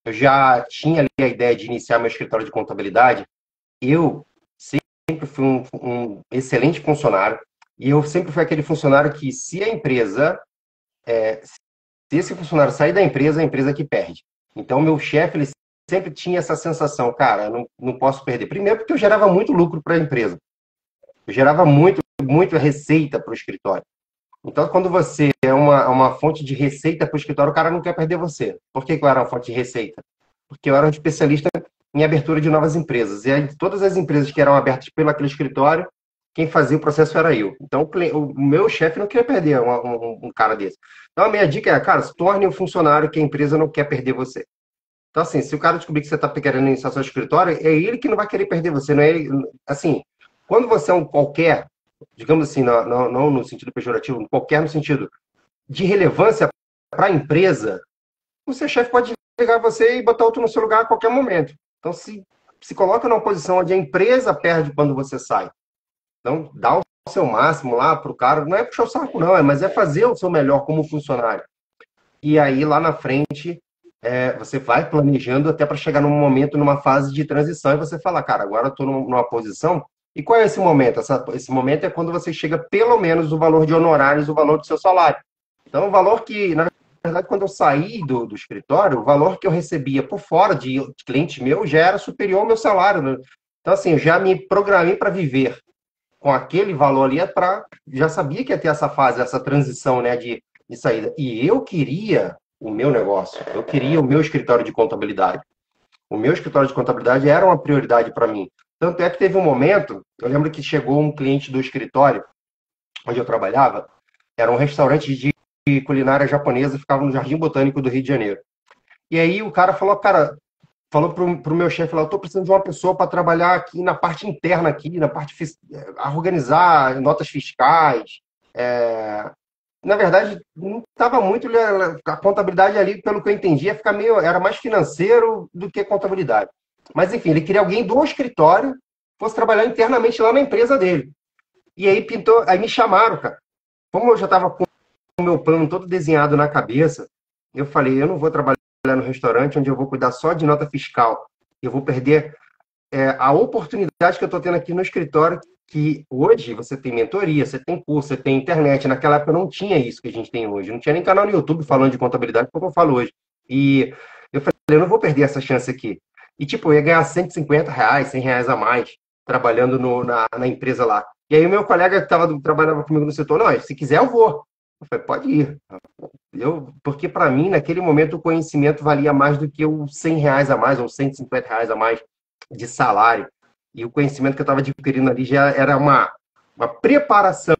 eu já tinha ali a ideia de iniciar meu escritório de contabilidade. Eu sempre fui um excelente funcionário e eu sempre fui aquele funcionário que, se a empresa se esse funcionário sair da empresa, é a empresa que perde. Então, meu chefe, ele sempre tinha essa sensação, cara, não posso perder. Primeiro, porque eu gerava muito lucro para a empresa. Eu gerava muito receita para o escritório. Então, quando você é uma fonte de receita para o escritório, o cara não quer perder você. Por que eu era uma fonte de receita? porque eu era um especialista em abertura de novas empresas. E aí, todas as empresas que eram abertas pelo aquele escritório, quem fazia o processo era eu. Então, o meu chefe não queria perder um cara desse. Então, a minha dica é, cara, se torne um funcionário que a empresa não quer perder você. Então, assim, se o cara descobrir que você está querendo iniciar seu escritório, é ele que não vai querer perder você, não é ele. Assim, quando você é um qualquer, digamos assim, não no sentido pejorativo, qualquer no sentido de relevância para a empresa, o seu chefe pode pegar você e botar outro no seu lugar a qualquer momento. Então, se coloca numa posição onde a empresa perde quando você sai. Então, dá o seu máximo lá para o cara, não é puxar o saco, não, mas é fazer o seu melhor como funcionário. E aí, lá na frente, você vai planejando até para chegar num momento, numa fase de transição, e você fala, cara, agora eu estou numa posição. E qual é esse momento? Esse momento é quando você chega pelo menos o valor de honorários, o valor do seu salário. Então, o valor que, na verdade, quando eu saí do escritório, o valor que eu recebia por fora de cliente meu já era superior ao meu salário, né? Então, assim, eu já me programei para viver com aquele valor ali, já sabia que ia ter essa fase, essa transição, né, de saída. E eu queria o meu negócio, eu queria o meu escritório de contabilidade. O meu escritório de contabilidade era uma prioridade para mim. Tanto é que teve um momento, eu lembro que chegou um cliente do escritório onde eu trabalhava, era um restaurante de culinária japonesa, ficava no Jardim Botânico do Rio de Janeiro. E aí o cara falou, cara, falou pro meu chefe lá, eu tô precisando de uma pessoa para trabalhar aqui na parte interna aqui, na parte a organizar notas fiscais. Na verdade, não estava muito a contabilidade ali, pelo que eu entendi, ia ficar meio, era mais financeiro do que contabilidade. Mas enfim, ele queria alguém do escritório que fosse trabalhar internamente lá na empresa dele. E aí pintou, aí me chamaram, cara. Como eu já estava com o meu plano todo desenhado na cabeça, eu falei, eu não vou trabalhar no restaurante onde eu vou cuidar só de nota fiscal. Eu vou perder a oportunidade que eu estou tendo aqui no escritório, que hoje você tem mentoria, você tem curso, você tem internet. Naquela época não tinha isso que a gente tem hoje. Não tinha nem canal no YouTube falando de contabilidade, como eu falo hoje. E eu falei, eu não vou perder essa chance aqui. E tipo, eu ia ganhar R$ 150, R$ 100 a mais, trabalhando na empresa lá. E aí o meu colega que trabalhava comigo no setor, não, se quiser eu vou. Eu falei, pode ir. Porque para mim, naquele momento, o conhecimento valia mais do que os R$ 100 a mais ou R$ 150 a mais de salário. E o conhecimento que eu estava adquirindo ali já era uma preparação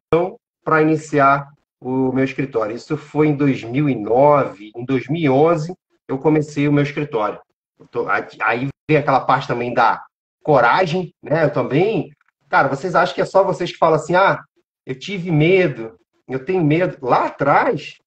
para iniciar o meu escritório. Isso foi em 2009. Em 2011, eu comecei o meu escritório. Aí vem aquela parte também da coragem, né? Eu também... Cara, vocês acham que é só vocês que falam assim, eu tive medo, eu tenho medo. Lá atrás,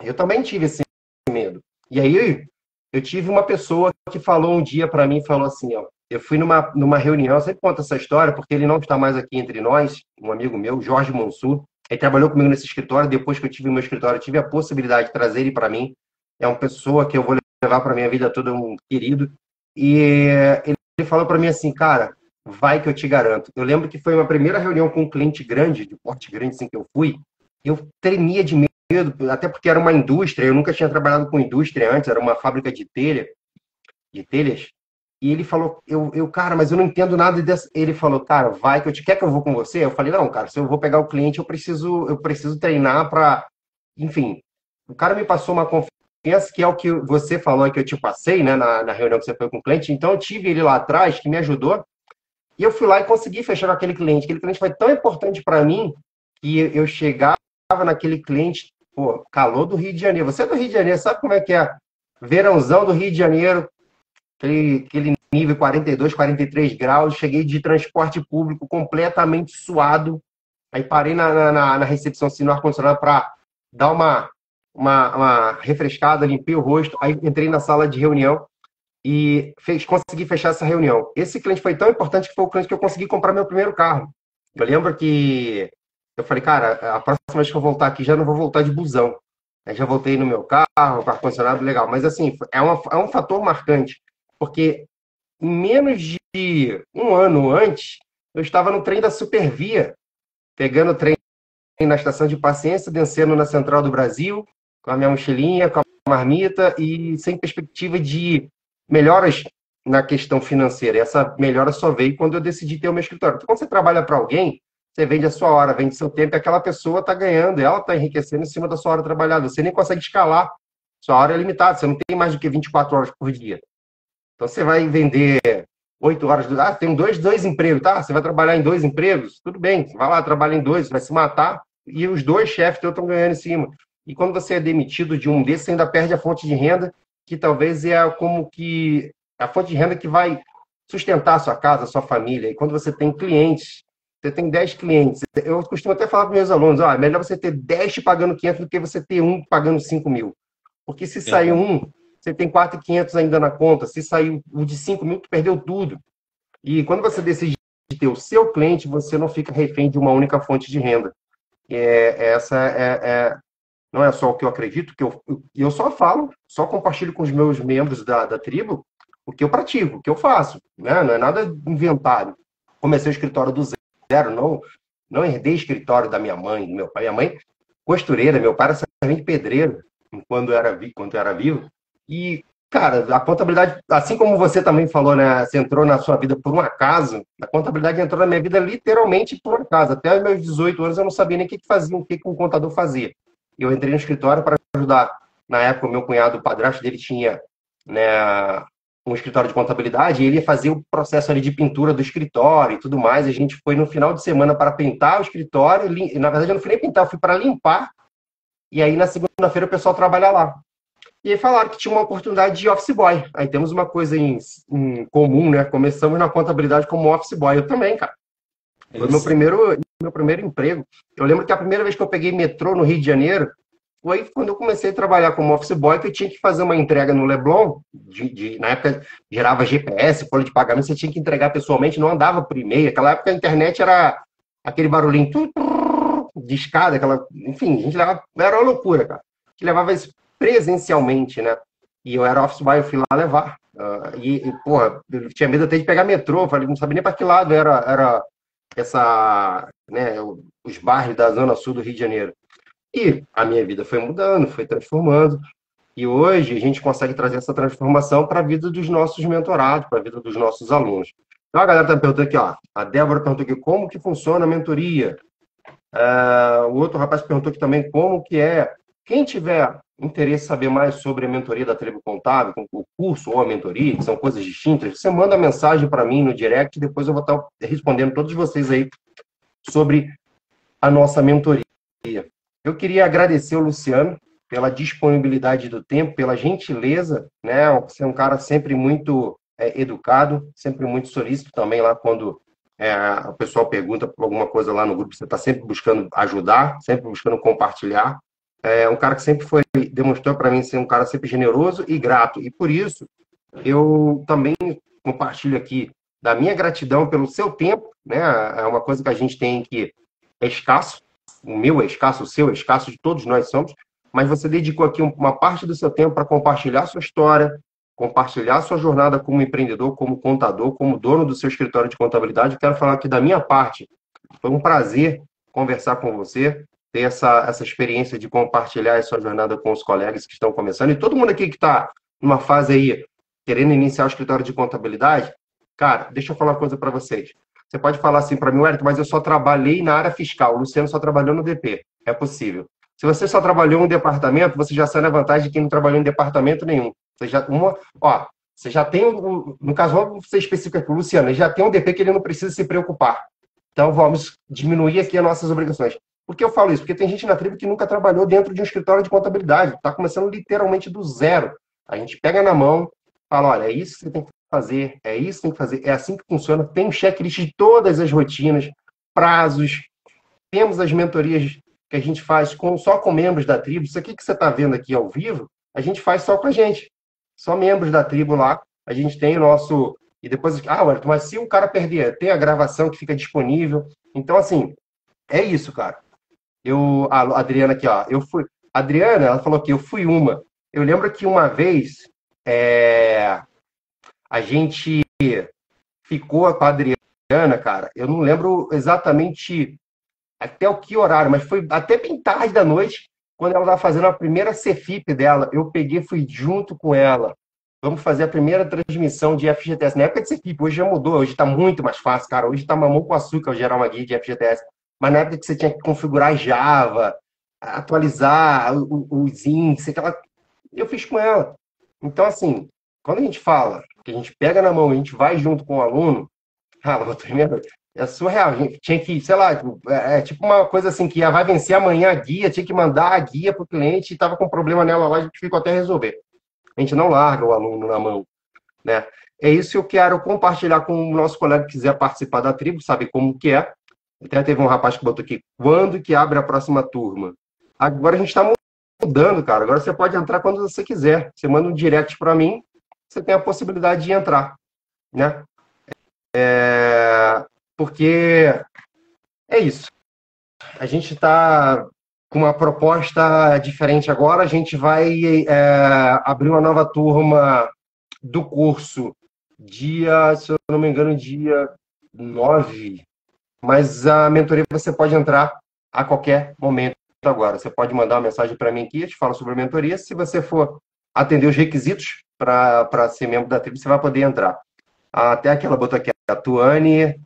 eu também tive esse medo. E aí, eu tive uma pessoa que falou um dia para mim, falou assim, ó, eu fui numa reunião, eu sempre conto essa história, porque ele não está mais aqui entre nós, um amigo meu, Jorge Mansur, ele trabalhou comigo nesse escritório, depois que eu tive o meu escritório, eu tive a possibilidade de trazer ele para mim, é uma pessoa que eu vou levar para minha vida toda, um querido, e ele falou para mim assim, cara, vai que eu te garanto. Eu lembro que foi uma primeira reunião com um cliente grande, de porte grande, assim, que eu fui, eu tremia de medo, até porque era uma indústria, eu nunca tinha trabalhado com indústria antes, era uma fábrica de telhas, e ele falou, cara, mas eu não entendo nada dessa. Ele falou, cara, vai que eu te quer que eu vou com você? Eu falei, não, cara, se eu vou pegar o cliente, eu preciso treinar para, enfim. O cara me passou uma confiança que é o que você falou que eu te passei, né, na reunião que você foi com o cliente. Então eu tive ele lá atrás que me ajudou e eu fui lá e consegui fechar com aquele cliente. Aquele cliente foi tão importante para mim que eu chegava naquele cliente, pô, calor do Rio de Janeiro. Você é do Rio de Janeiro, sabe como é que é? Verãozão do Rio de Janeiro, aquele nível 42, 43 graus, cheguei de transporte público completamente suado, aí parei na recepção assim, no ar-condicionado para dar uma refrescada, limpei o rosto, aí entrei na sala de reunião e consegui fechar essa reunião. Esse cliente foi tão importante que foi o cliente que eu consegui comprar meu primeiro carro. Eu lembro que eu falei, cara, a próxima vez que eu voltar aqui já não vou voltar de busão. Aí já voltei no meu carro, com ar-condicionado, legal. Mas assim, é um fator marcante, porque em menos de um ano antes, eu estava no trem da Supervia, pegando o trem na estação de Paciência, descendo na Central do Brasil, com a minha mochilinha, com a marmita e sem perspectiva de melhoras na questão financeira. E essa melhora só veio quando eu decidi ter o meu escritório. Porque quando você trabalha para alguém, você vende a sua hora, vende seu tempo, e aquela pessoa está ganhando, ela está enriquecendo em cima da sua hora trabalhada. Você nem consegue escalar. Sua hora é limitada, você não tem mais do que 24 horas por dia. Então você vai vender 8 horas tem dois empregos, tá? Você vai trabalhar em 2 empregos? Tudo bem, vai lá, trabalha em dois, vai se matar, e os dois chefes teus estão ganhando em cima. E quando você é demitido de um desses, você ainda perde a fonte de renda, que talvez é como que a fonte de renda que vai sustentar a sua casa, a sua família. E quando você tem clientes, você tem 10 clientes. Eu costumo até falar para meus alunos, ó, é melhor você ter 10 te pagando 500 do que você ter um pagando 5.000. Porque se sair Verdade. um, você tem 4.500 ainda na conta. Se sair o de 5.000, tu perdeu tudo. E quando você decide ter o seu cliente, você não fica refém de uma única fonte de renda. Essa não é só o que eu acredito, que eu só falo, só compartilho com os meus membros da tribo o que eu pratico, o que eu faço. Né? Não é nada inventado. Comecei o escritório do zero, não herdei escritório da minha mãe, do meu pai. Minha mãe, costureira, meu pai era servente pedreiro quando eu era vivo. E, cara, a contabilidade, assim como você também falou, né? Você entrou na sua vida por um acaso, a contabilidade entrou na minha vida literalmente por um acaso. Até os meus 18 anos eu não sabia nem o que fazia, o que um contador fazia. Eu entrei no escritório para ajudar. Na época, o meu cunhado, o padrasto dele, tinha, né, um escritório de contabilidade, e ele ia fazer o processo ali de pintura do escritório e tudo mais. A gente foi no final de semana para pintar o escritório. Na verdade, eu não fui nem pintar, eu fui para limpar. E aí, na segunda-feira, o pessoal trabalha lá. E aí falaram que tinha uma oportunidade de office boy. Aí temos uma coisa em comum, né? Começamos na contabilidade como office boy. Eu também, cara. Foi Interessante. meu primeiro emprego. Eu lembro que a primeira vez que eu peguei metrô no Rio de Janeiro foi quando eu comecei a trabalhar como office boy, que eu tinha que fazer uma entrega no Leblon. Na época, gerava GPS, folha de pagamento, você tinha que entregar pessoalmente, não andava por e-mail. Naquela época a internet era aquele barulhinho de escada, enfim, a gente levava, era uma loucura, cara. A gente levava isso presencialmente, né? E eu era office boy, eu fui lá levar. Porra, eu tinha medo até de pegar metrô, falei, não sabia nem para que lado era os bairros da Zona Sul do Rio de Janeiro. E a minha vida foi mudando, foi transformando. E hoje a gente consegue trazer essa transformação para a vida dos nossos mentorados, para a vida dos nossos alunos. Então a galera está perguntando aqui, ó. A Débora perguntou aqui como que funciona a mentoria. O outro rapaz perguntou aqui também como que é. Quem tiver interesse em saber mais sobre a mentoria da Tribo Contábil, o curso ou a mentoria, que são coisas distintas, você manda mensagem para mim no direct e depois eu vou estar respondendo todos vocês aí sobre a nossa mentoria. Eu queria agradecer o Luciano pela disponibilidade do tempo, pela gentileza, né? Você é um cara sempre muito educado, sempre muito solícito também lá quando o pessoal pergunta por alguma coisa lá no grupo, você está sempre buscando ajudar, sempre buscando compartilhar. É um cara que sempre demonstrou para mim ser um cara sempre generoso e grato. E por isso, eu também compartilho aqui da minha gratidão pelo seu tempo, né? É uma coisa que a gente tem que é escasso, o meu é escasso, o seu é escasso, de todos nós somos, mas você dedicou aqui uma parte do seu tempo para compartilhar sua história, compartilhar sua jornada como empreendedor, como contador, como dono do seu escritório de contabilidade. Eu quero falar aqui da minha parte. Foi um prazer conversar com você, ter essa experiência de compartilhar a sua jornada com os colegas que estão começando. E todo mundo aqui que está numa fase aí, querendo iniciar o escritório de contabilidade, cara, deixa eu falar uma coisa para vocês. Você pode falar assim para mim, Wellington, mas eu só trabalhei na área fiscal. O Luciano só trabalhou no DP. É possível. Se você só trabalhou em um departamento, você já sai na vantagem de quem não trabalhou em departamento nenhum. Você já tem, no caso, vamos ser específico aqui, o Luciano, ele já tem um DP que ele não precisa se preocupar. Então, vamos diminuir aqui as nossas obrigações. Por que eu falo isso? Porque tem gente na tribo que nunca trabalhou dentro de um escritório de contabilidade. Está começando literalmente do zero. A gente pega na mão, fala, olha, é isso que você tem que fazer, é isso que tem que fazer, é assim que funciona. Tem um checklist de todas as rotinas, prazos. Temos as mentorias que a gente faz só com membros da tribo. Isso aqui que você está vendo aqui ao vivo, a gente faz só com a gente. Só membros da tribo lá. A gente tem o nosso... E depois, Wellington, mas se o cara perder, tem a gravação que fica disponível. Então, assim, é isso, cara. A Adriana aqui, ó. A Adriana, ela falou que eu fui uma. Eu lembro que uma vez a gente ficou com a Adriana, cara. Eu não lembro exatamente até o que horário, mas foi até bem tarde da noite, quando ela estava fazendo a primeira Cefip dela. Eu peguei, fui junto com ela. Vamos fazer a primeira transmissão de FGTS. Na época de Cefip, hoje já mudou, hoje está muito mais fácil, cara. Hoje está mamão com açúcar gerar uma guia de FGTS. Mas na época que você tinha que configurar Java, atualizar os índices, eu fiz com ela. Então, assim, quando a gente fala, que a gente pega na mão, a gente vai junto com o aluno, ah, tremendo, é surreal. A gente tinha que, sei lá, é tipo uma coisa assim que vai vencer amanhã a guia, tinha que mandar a guia para o cliente e estava com problema nela lá, a gente ficou até resolver. A gente não larga o aluno na mão, né? É isso que eu quero compartilhar com o nosso colega que quiser participar da tribo, sabe como que é. Até teve um rapaz que botou aqui, quando que abre a próxima turma? Agora a gente está mudando, cara. Agora você pode entrar quando você quiser. Você manda um direct para mim, você tem a possibilidade de entrar, né? Porque é isso. A gente está com uma proposta diferente agora. A gente vai abrir uma nova turma do curso dia, se eu não me engano, dia 9. Mas a mentoria você pode entrar a qualquer momento agora. Você pode mandar uma mensagem para mim aqui, eu te falo sobre a mentoria. Se você for atender os requisitos para ser membro da tribo, você vai poder entrar. Até aquela botou aqui, a Tuane,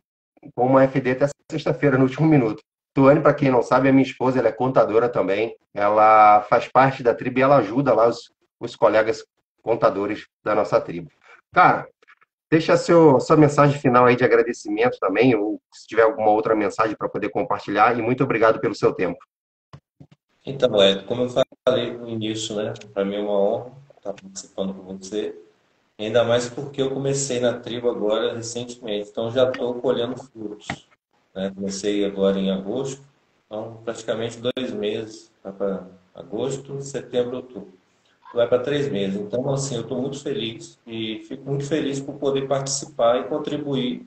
com uma FD até sexta-feira, no último minuto. Tuane, para quem não sabe, é minha esposa, ela é contadora também. Ela faz parte da tribo e ela ajuda lá os colegas contadores da nossa tribo. Cara, deixa sua mensagem final aí de agradecimento também, ou se tiver alguma outra mensagem para poder compartilhar, e muito obrigado pelo seu tempo. Então, Ed, como eu falei no início, né? Para mim é uma honra estar participando com você. Ainda mais porque eu comecei na tribo agora recentemente, então já estou colhendo frutos, né? Comecei agora em agosto, então praticamente 2 meses, vai para agosto, setembro, outubro. Vai para 3 meses. Então, assim, eu estou muito feliz e fico muito feliz por poder participar e contribuir,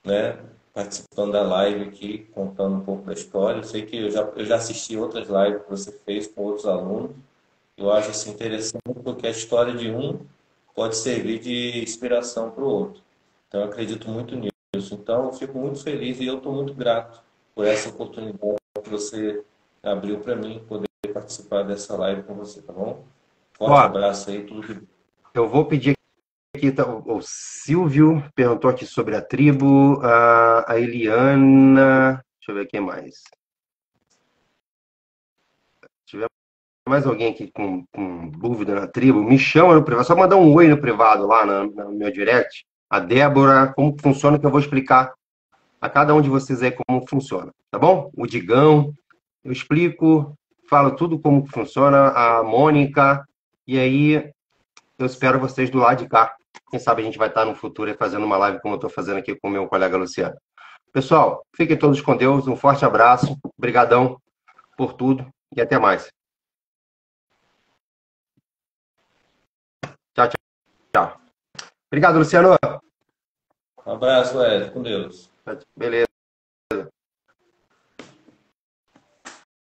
né? Participando da live aqui, contando um pouco da história. Eu sei que eu já assisti outras lives que você fez com outros alunos. Eu acho assim, interessante porque a história de um pode servir de inspiração para o outro. Então, eu acredito muito nisso. Então, eu fico muito feliz e eu estou muito grato por essa oportunidade que você abriu para mim poder participar dessa live com você, tá bom? Forte Ó, abraço aí, tudo de bom. eu vou pedir aqui, tá, o Silvio perguntou aqui sobre a tribo, a Eliana, deixa eu ver quem mais. Se tiver mais alguém aqui com dúvida na tribo, me chama no privado, só mandar um oi no privado lá no meu direct. A Débora, como que funciona, que eu vou explicar a cada um de vocês aí como funciona, tá bom? O Digão, eu explico, falo tudo como funciona, a Mônica, e aí eu espero vocês do lado de cá. Quem sabe a gente vai estar no futuro aí fazendo uma live como eu estou fazendo aqui com o meu colega Luciano. Pessoal, fiquem todos com Deus, um forte abraço, brigadão por tudo e até mais. Tchau, tchau, tchau. Obrigado, Luciano. Um abraço, Ed, com Deus. Beleza.